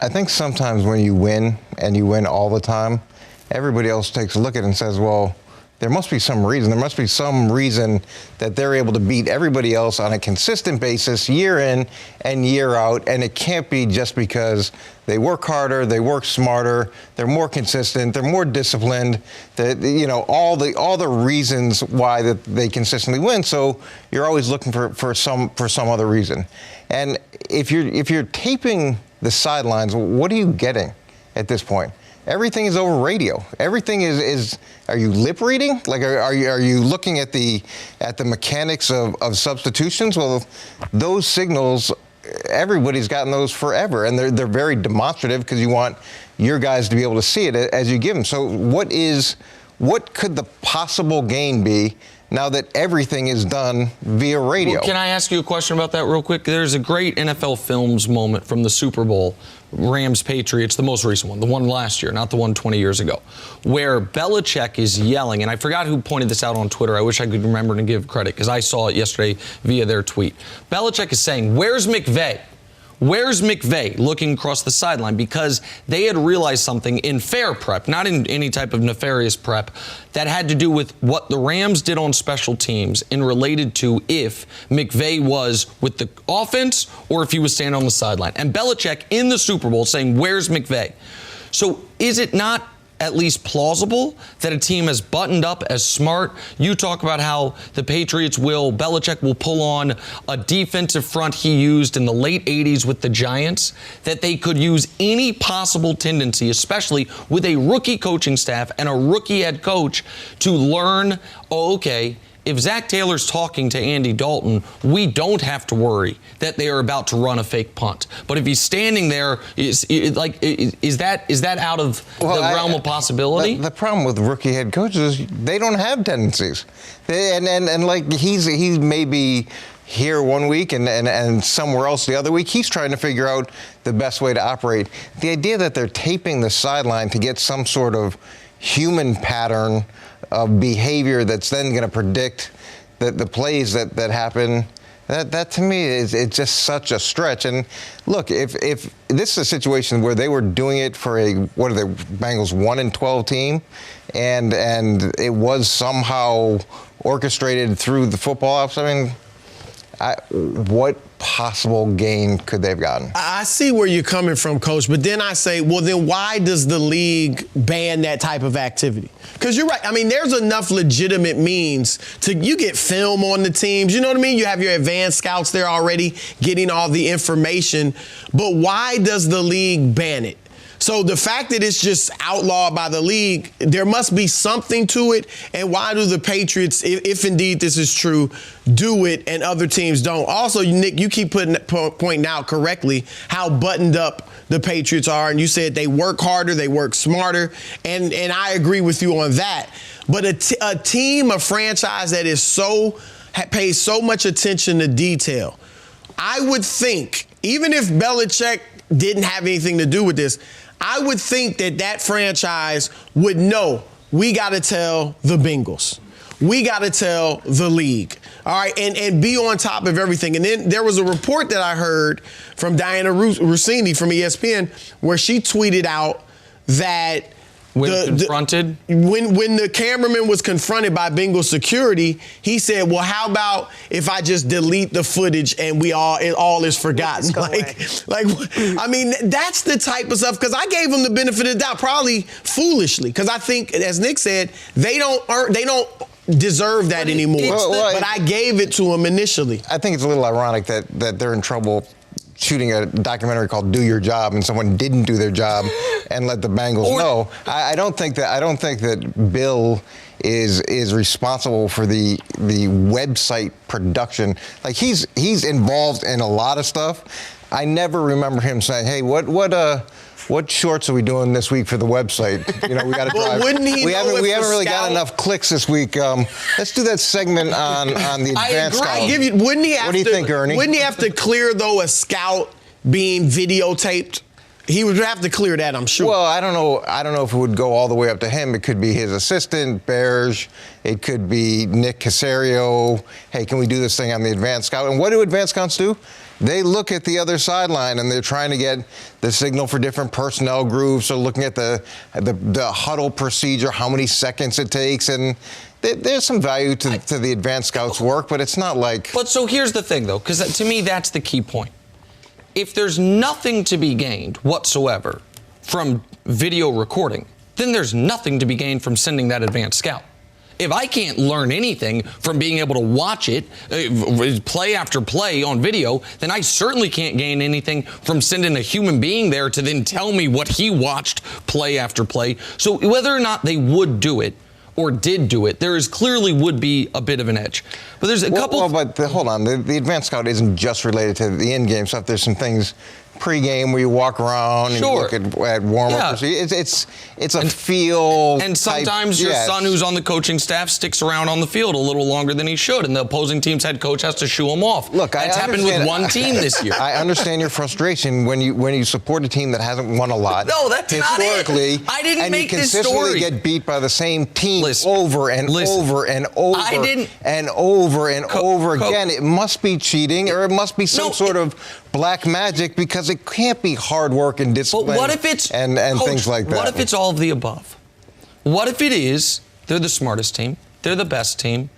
I think sometimes when you win, and you win all the time, everybody else takes a look at it and says, well, there must be some reason. There must be some reason that they're able to beat everybody else on a consistent basis, year in and year out, and it can't be just because they work harder, they work smarter, they're more consistent, they're more disciplined. All the reasons why that they consistently win. So you're always looking for some other reason. And if you're taping the sidelines, what are you getting at this point? Everything is over radio. Everything is. Are you lip reading? Like, are you looking at the mechanics of substitutions? Well, those signals, everybody's gotten those forever, and they're very demonstrative because you want your guys to be able to see it as you give them. So, what could the possible gain be now that everything is done via radio? Well, can I ask you a question about that real quick? There's a great NFL Films moment from the Super Bowl, Rams-Patriots, the most recent one, the one last year, not the one 20 years ago, where Belichick is yelling, and I forgot who pointed this out on Twitter. I wish I could remember to give credit because I saw it yesterday via their tweet. Belichick is saying, "Where's McVay? Where's McVay?" looking across the sideline, because they had realized something in fair prep, not in any type of nefarious prep, that had to do with what the Rams did on special teams and related to if McVay was with the offense or if he was standing on the sideline. And Belichick in the Super Bowl saying, "Where's McVay?" So is it not at least plausible that a team as buttoned up, as smart? You talk about how the Patriots Belichick will pull on a defensive front he used in the late 80s with the Giants, that they could use any possible tendency, especially with a rookie coaching staff and a rookie head coach, to learn, if Zach Taylor's talking to Andy Dalton, we don't have to worry that they are about to run a fake punt. But if he's standing there, is that out of the realm of possibility? The problem with rookie head coaches is they don't have tendencies. He's maybe here one week and somewhere else the other week. He's trying to figure out the best way to operate. The idea that they're taping the sideline to get some sort of human pattern of behavior that's then going to predict the plays that happen, that to me is just such a stretch. And look, if this is a situation where they were doing it for what are the Bengals 1-12 team, and it was somehow orchestrated through the football ops, I mean, what possible gain could they have gotten? I see where you're coming from, Coach, but then I say, well, then why does the league ban that type of activity? Because you're right. I mean, there's enough legitimate means you get film on the teams. You know what I mean? You have your advanced scouts there already getting all the information. But why does the league ban it? So the fact that it's just outlawed by the league, there must be something to it. And why do the Patriots, if indeed this is true, do it and other teams don't? Also, Nick, you keep pointing out correctly how buttoned up the Patriots are. And you said they work harder, they work smarter. And I agree with you on that. But a team, a franchise that is pays so much attention to detail, I would think, even if Belichick didn't have anything to do with this, I would think that franchise would know, we got to tell the Bengals. We got to tell the league. All right, and be on top of everything. And then there was a report that I heard from Diana Rossini from ESPN where she tweeted out that when the cameraman was confronted by Bengals security, he said, well, how about if I just delete the footage and it all is forgotten? I mean, that's the type of stuff, because I gave them the benefit of the doubt, probably foolishly, because I think, as Nick said, they don't deserve that anymore. But I gave it to them initially. I think it's a little ironic that they're in trouble shooting a documentary called "Do Your Job" and someone didn't do their job and let the Bengals know. I don't think that Bill is responsible for the website production. Like, he's involved in a lot of stuff. I never remember him saying, "Hey, what shorts are we doing this week for the website? You know, we got to drive." Wouldn't he we haven't really got enough clicks this week. Let's do that segment on the advanced scout. Wouldn't he have what do you think, Ernie? Wouldn't he have to clear, though, a scout being videotaped? He would have to clear that, I'm sure. Well, I don't know if it would go all the way up to him. It could be his assistant, Berge. It could be Nick Caserio. Hey, can we do this thing on the advanced scout? And what do advanced scouts do? They look at the other sideline and they're trying to get the signal for different personnel groups, or looking at the huddle procedure, how many seconds it takes, and there's some value to the advanced scouts' work, but it's not like. But so here's the thing, though, because to me that's the key point. If there's nothing to be gained whatsoever from video recording, then there's nothing to be gained from sending that advanced scout. If I can't learn anything from being able to watch it, play after play on video, then I certainly can't gain anything from sending a human being there to then tell me what he watched play after play. So whether or not they would do it or did do it, there is clearly would be a bit of an edge. But there's a couple. But hold on, the advanced scout isn't just related to the in-game stuff. There's some things pre-game where you walk around and you look at warm-up. Yeah. It's a feel. And sometimes your son, who's on the coaching staff, sticks around on the field a little longer than he should, and the opposing team's head coach has to shoo him off. Look, that's happened with one team this year. I understand your frustration when you support a team that hasn't won a lot. No, that's not it. I didn't make this story. And you consistently get beat by the same team over and over and over again. It must be cheating, or it must be some sort of black magic, because it can't be hard work and discipline. But what if it's and Coach, things like that? What if it's all of the above? What if it is they're the smartest team, they're the best team,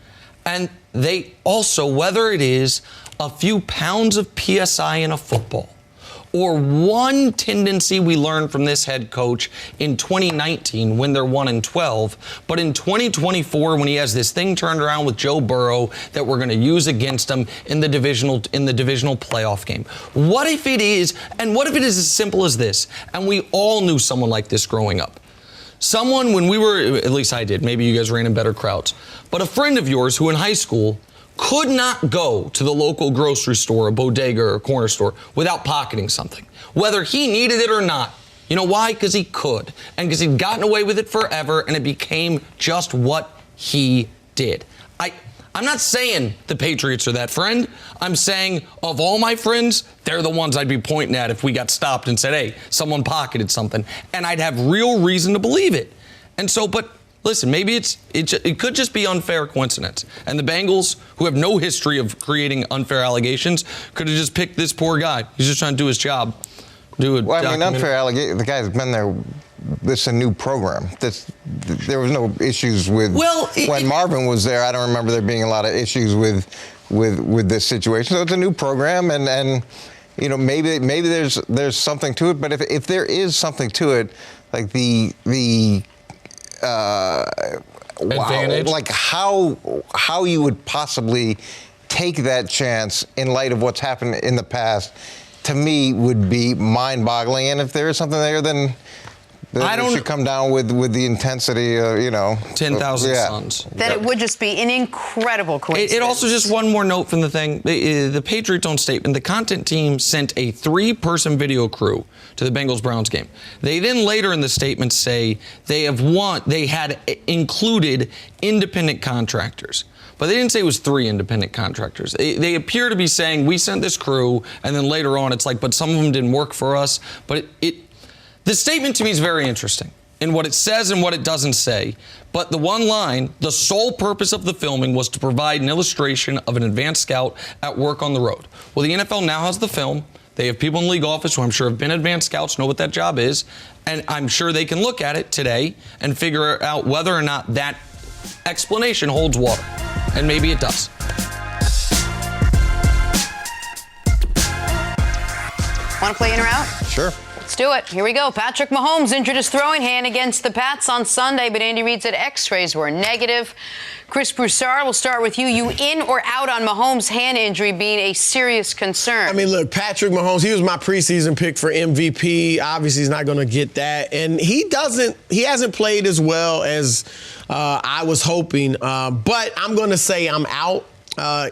and they also, whether it is a few pounds of PSI in a football, or one tendency we learned from this head coach in 2019 when they're 1-12, but in 2024 when he has this thing turned around with Joe Burrow that we're going to use against him in the divisional playoff game. What if it is, and what if it is as simple as this? And we all knew someone like this growing up. Someone, when we were, at least I did, maybe you guys ran in better crowds, but a friend of yours who in high school could not go to the local grocery store, a bodega or a corner store without pocketing something, whether he needed it or not. You know why? Because he could, and because he'd gotten away with it forever, and it became just what he did. I'm not saying the Patriots are that friend. I'm saying of all my friends, they're the ones I'd be pointing at if we got stopped and said, hey, someone pocketed something, and I'd have real reason to believe it. And so, but listen, maybe it could just be unfair coincidence. And the Bengals, who have no history of creating unfair allegations, could have just picked this poor guy. He's just trying to do his job. Unfair allegation. The guy's been there. This is a new program. There was no issues with when Marvin was there. I don't remember there being a lot of issues with this situation. So it's a new program, and you know, maybe there's something to it. But if there is something to it, like the advantage, like how you would possibly take that chance in light of what's happened in the past, to me, would be mind-boggling. And if there is something there, then it should come down with the intensity, 10,000 suns. Then it would just be an incredible coincidence. It also, just one more note from the thing, the Patriots' own statement, the content team sent a 3-person video crew to the Bengals-Browns game. They then later in the statement say they had included independent contractors. But they didn't say it was 3 independent contractors. They appear to be saying, we sent this crew, and then later on it's like, but some of them didn't work for us. But the statement to me is very interesting in what it says and what it doesn't say. But the one line, the sole purpose of the filming was to provide an illustration of an advanced scout at work on the road. Well, the NFL now has the film. They have people in the league office who I'm sure have been advanced scouts, know what that job is. And I'm sure they can look at it today and figure out whether or not that explanation holds water. And maybe it does. Want to play in or out? Sure. Let's do it. Here we go. Patrick Mahomes injured his throwing hand against the Pats on Sunday, but Andy Reid said X-rays were negative. Chris Broussard, we'll start with you. You in or out on Mahomes' hand injury being a serious concern? I mean, look, Patrick Mahomes, he was my preseason pick for MVP. Obviously, he's not going to get that. And he hasn't played as well as I was hoping. But I'm going to say I'm out.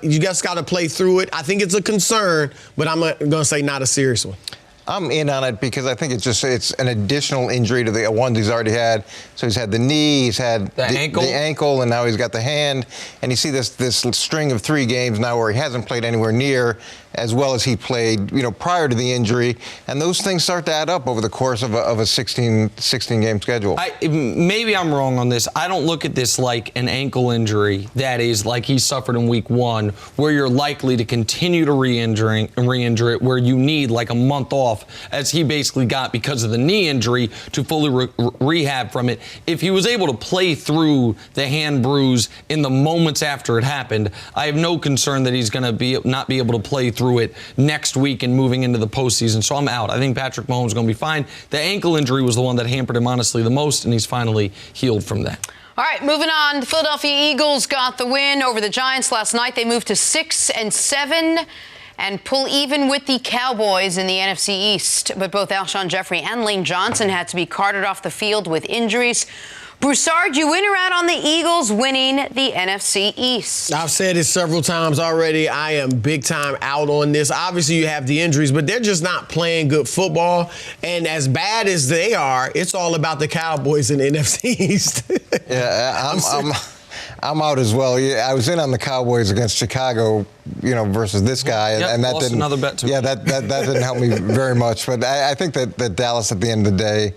You just got to play through it. I think it's a concern, but I'm going to say not a serious one. I'm in on it because I think it's an additional injury to the one he's already had. So he's had the knee, he's had the ankle, and now he's got the hand. And you see this string of 3 games now where he hasn't played anywhere near as well as he played, prior to the injury. And those things start to add up over the course of a 16-game schedule. Maybe I'm wrong on this. I don't look at this like an ankle injury that is like he suffered in week 1, where you're likely to continue to re-injure it, where you need like a month off, as he basically got because of the knee injury, to fully rehab from it. If he was able to play through the hand bruise in the moments after it happened, I have no concern that he's going to not be able to play through it next week and moving into the postseason. So I'm out. I think Patrick Mahomes is going to be fine. The ankle injury was the one that hampered him, honestly, the most, and he's finally healed from that. All right, moving on. The Philadelphia Eagles got the win over the Giants last night. They moved to 6-7 and pull even with the Cowboys in the NFC East. But both Alshon Jeffrey and Lane Johnson had to be carted off the field with injuries. Broussard, you in or out on the Eagles winning the NFC East? I've said it several times already. I am big time out on this. Obviously, you have the injuries, but they're just not playing good football. And as bad as they are, it's all about the Cowboys in the NFC East. Yeah, I'm out as well. Yeah, I was in on the Cowboys against Chicago, versus this guy, and that didn't. Another bet too. Yeah, that didn't help me very much. But I think that Dallas, at the end of the day,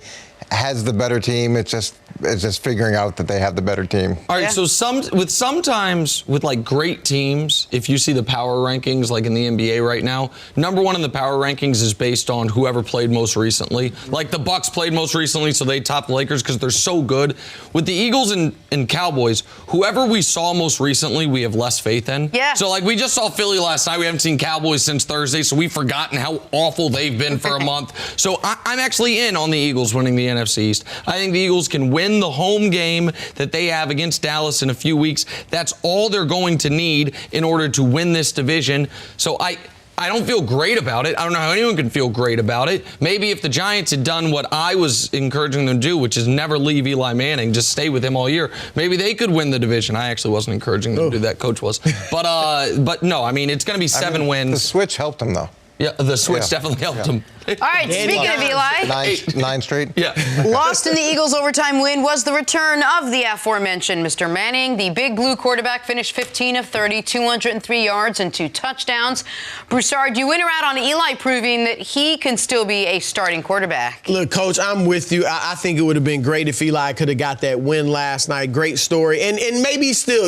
has the better team. It's just figuring out that they have the better team. All right, so sometimes with like great teams, if you see the power rankings like in the NBA right now, number 1 in the power rankings is based on whoever played most recently. Like the Bucks played most recently, so they top the Lakers because they're so good. With the Eagles and Cowboys, whoever we saw most recently, we have less faith in. Yeah. So like we just saw Philly last night. We haven't seen Cowboys since Thursday, so we've forgotten how awful they've been for a month. So I'm actually in on the Eagles winning the NFC East. I think the Eagles can win the home game that they have against Dallas in a few weeks. That's all they're going to need in order to win this division. So I don't feel great about it. I don't know how anyone can feel great about it. Maybe if the Giants had done what I was encouraging them to do, which is never leave Eli Manning, just stay with him all year, maybe they could win the division. I actually wasn't encouraging them to do that. Coach was. But no, I mean, it's going to be 7 wins. The switch helped them, though. Yeah, the switch definitely helped him. All right, speaking of Eli. 9 straight? Yeah. Lost in the Eagles' overtime win was the return of the aforementioned Mr. Manning. The Big Blue quarterback finished 15 of 30, 203 yards and 2 touchdowns. Broussard, you in or out on Eli proving that he can still be a starting quarterback? Look, Coach, I'm with you. I think it would have been great if Eli could have got that win last night. Great story. And maybe still,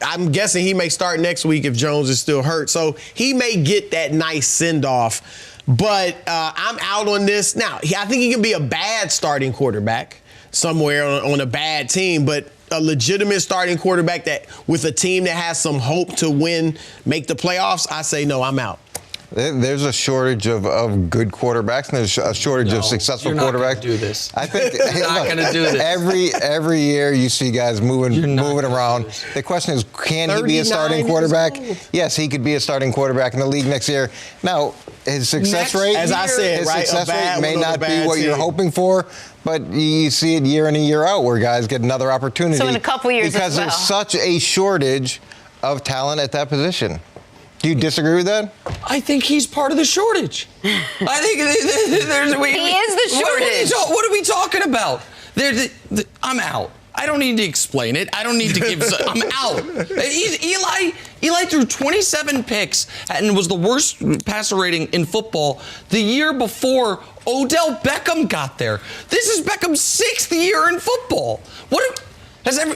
I'm guessing he may start next week if Jones is still hurt. So he may get that nice send-off. But I'm out on this. Now, I think he can be a bad starting quarterback somewhere on a bad team, but a legitimate starting quarterback that with a team that has some hope to win, make the playoffs, I say no, I'm out. There's a shortage of good quarterbacks, and there's a shortage of successful you're not quarterbacks. Gonna do this. I think you're not going to do this. Every year you see guys moving around. The question is, can he be a starting quarterback? Yes, he could be a starting quarterback in the league next year. Now, his success rate, as I said, his right, success rate may not be what team. you're hoping for, but you see it year in and year out where guys get another opportunity. So in a couple years because there's such a shortage of talent at that position. Do you disagree with that? I think he's part of the shortage. I think there's. He is the shortage. What are we talking about? I'm out. I don't need to explain it. I don't need to give. I'm out. Eli threw 27 picks and was the worst passer rating in football the year before Odell Beckham got there. This is Beckham's 6th year in football. He's 8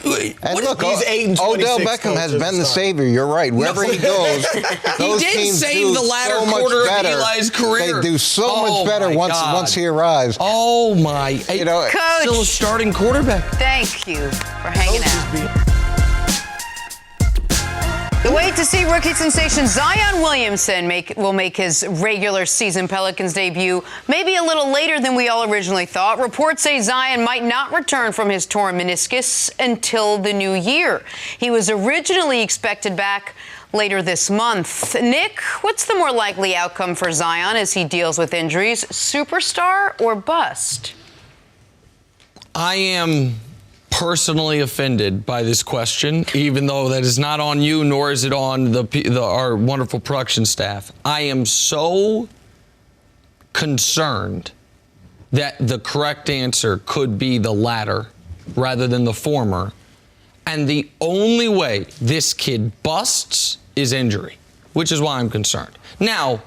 and 26. Odell Beckham has been the savior. You're right. Wherever he goes, those he did teams save do the latter so much quarter better. of Eli's career. They do so much better once he arrives. Oh my! Coach, still a starting quarterback. Thank you for hanging out. The wait to see rookie sensation Zion Williamson will make his regular season Pelicans debut maybe a little later than we all originally thought. Reports say Zion might not return from his torn meniscus until the new year. He was originally expected back later this month. Nick, what's the more likely outcome for Zion as he deals with injuries? Superstar or bust? I am personally offended by this question, even though that is not on you, nor is it on our wonderful production staff. I am so concerned that the correct answer could be the latter rather than the former. And the only way this kid busts is injury, which is why I'm concerned. Now,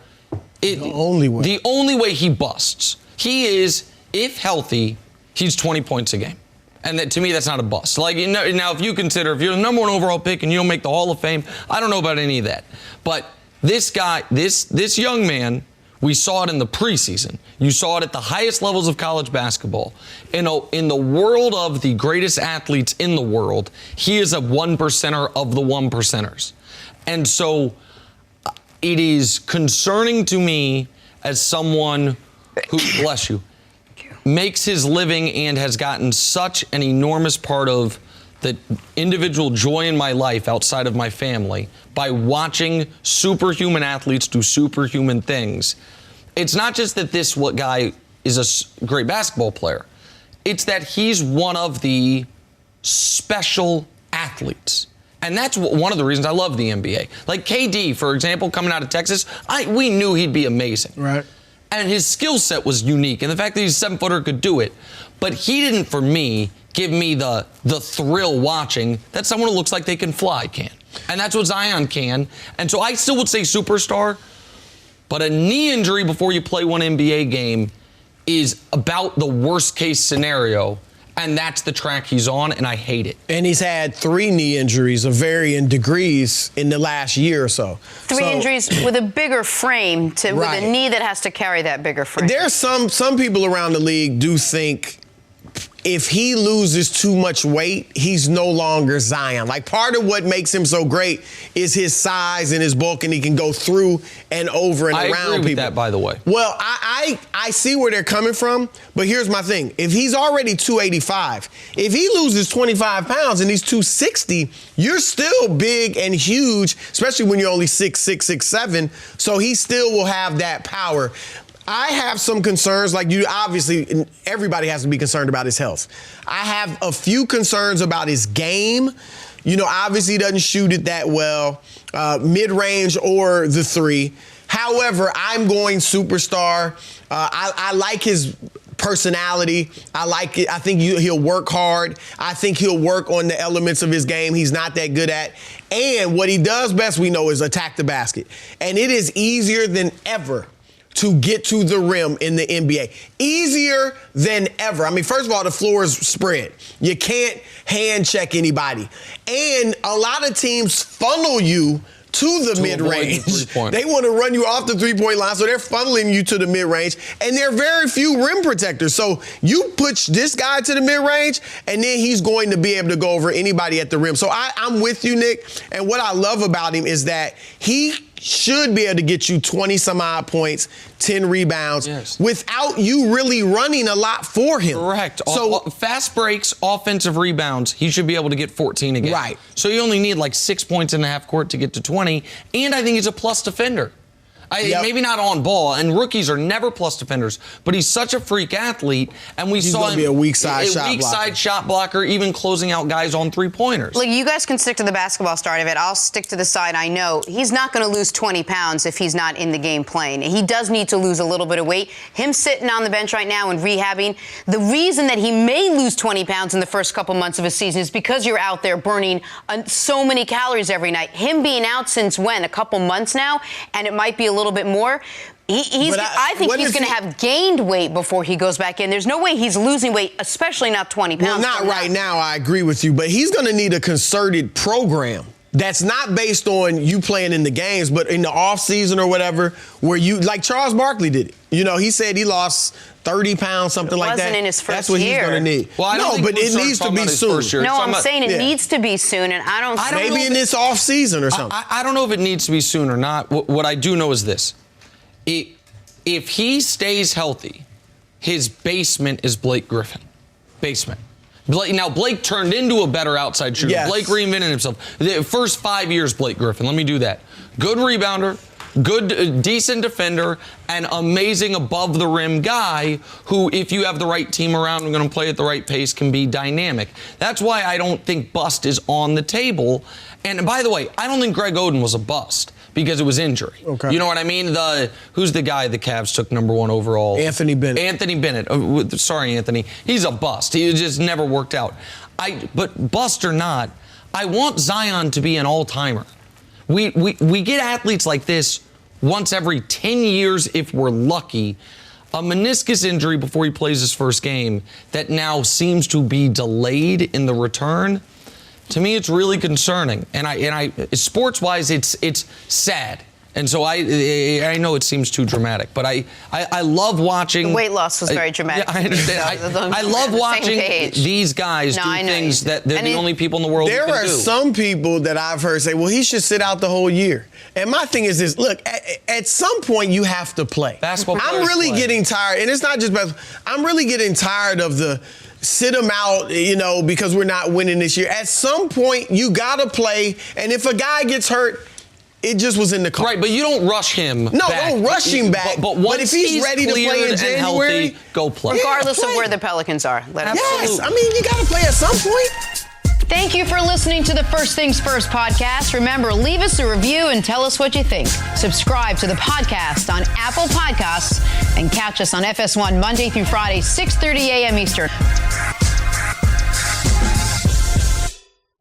the only way he busts, he is, if healthy, he's 20 points a game. And that, to me, that's not a bust. Now, if you consider, if you're the number 1 overall pick and you don't make the Hall of Fame, I don't know about any of that. But this guy, this young man, we saw it in the preseason. You saw it at the highest levels of college basketball. In the world of the greatest athletes in the world, he is a 1%er of the 1%ers. And so it is concerning to me as someone who, bless you, makes his living and has gotten such an enormous part of the individual joy in my life outside of my family by watching superhuman athletes do superhuman things. It's not just that this guy is a great basketball player. It's that he's one of the special athletes. And that's one of the reasons I love the NBA. Like KD, for example, coming out of Texas, we knew he'd be amazing. Right. And his skill set was unique. And the fact that he's a 7-footer could do it. But he didn't, for me, give me the thrill watching that someone who looks like they can fly can. And that's what Zion can. And so I still would say superstar. But a knee injury before you play one NBA game is about the worst case scenario. And that's the track he's on, and I hate it. And he's had 3 knee injuries of varying degrees in the last year or so. 3 injuries with a bigger frame, with a knee that has to carry that bigger frame. There's some people around the league do think if he loses too much weight, he's no longer Zion. Like, part of what makes him so great is his size and his bulk, and he can go through and over and around people. I agree with that, by the way. Well, I see where they're coming from, but here's my thing. If he's already 285, if he loses 25 pounds and he's 260, you're still big and huge, especially when you're only 6'6", 6'7", so he still will have that power. I have some concerns, like you obviously, everybody has to be concerned about his health. I have a few concerns about his game. You know, obviously he doesn't shoot it that well, mid-range or the 3. However, I'm going superstar. I like his personality. I like it. I think he'll work hard. I think he'll work on the elements of his game he's not that good at. And what he does best, we know, is attack the basket. And it is easier than ever to get to the rim in the NBA. Easier than ever. I mean, first of all, the floor is spread. You can't hand check anybody. And a lot of teams funnel you to the mid-range. They want to run you off the three-point line, so they're funneling you to the mid-range. And there are very few rim protectors. So you push this guy to the mid-range, and then he's going to be able to go over anybody at the rim. So I'm with you, Nick. And what I love about him is that he should be able to get you 20 some odd points, 10 rebounds, without you really running a lot for him. Correct. So fast breaks, offensive rebounds, he should be able to get 14 again. Right. So you only need like 6 points in the half court to get to 20, and I think he's a plus defender. Maybe not on ball, and rookies are never plus defenders, but he's such a freak athlete, and he's saw him be a weak side shot blocker, even closing out guys on three-pointers. Look, you guys can stick to the basketball start of it. I'll stick to the side I know. He's not going to lose 20 pounds if he's not in the game playing. He does need to lose a little bit of weight. Him sitting on the bench right now and rehabbing, the reason that he may lose 20 pounds in the first couple months of a season is because you're out there burning so many calories every night. Him being out since when? A couple months now, and it might be a little bit more. I think he's going to have gained weight before he goes back in. There's no way he's losing weight, especially not 20 pounds. Well, not right now, I agree with you, but he's going to need a concerted program that's not based on you playing in the games, but in the off season or whatever, where you, like Charles Barkley did it. You know, he said he lost 30 pounds, something like that. It wasn't in his first year. That's what he's going to need. Well, but it needs to be soon. No, I'm saying it needs to be soon, and I don't see maybe in this off season or something. I don't know if it needs to be soon or not. What I do know is this. If he stays healthy, his basement is Blake Griffin. Basement. Now, Blake turned into a better outside shooter. Yes. Blake reinvented himself. The first 5 years, Blake Griffin. Let me do that. Good rebounder, good, decent defender, and amazing above-the-rim guy who, if you have the right team around and going to play at the right pace, can be dynamic. That's why I don't think bust is on the table. And by the way, I don't think Greg Oden was a bust because it was injury. Okay. You know what I mean? Who's the guy the Cavs took #1 overall? Anthony Bennett. Anthony Bennett. Sorry, Anthony. He's a bust. He just never worked out. But bust or not, I want Zion to be an all-timer. We get athletes like this once every 10 years if we're lucky. A meniscus injury before he plays his first game that now seems to be delayed in the return. To me, it's really concerning, and sports-wise, it's sad, and so I know it seems too dramatic, but I love watching. The weight loss was very dramatic. Yeah, I understand. I love watching these guys do things that they're the only people in the world who can do. There are some people that I've heard say, "Well, he should sit out the whole year." And my thing is this: look, at some point you have to play. Basketball. I'm really getting tired, and it's not just basketball. I'm really getting tired of the sit them out, because we're not winning this year. At some point, you got to play. And if a guy gets hurt, it just was in the car. Right, but you don't rush him back. Don't rush him back. But if he's ready to play in January, healthy, go play. Regardless of where the Pelicans are. Yes, I mean, you got to play at some point. Thank you for listening to the First Things First podcast. Remember, leave us a review and tell us what you think. Subscribe to the podcast on Apple Podcasts and catch us on FS1 Monday through Friday, 6:30 a.m. Eastern.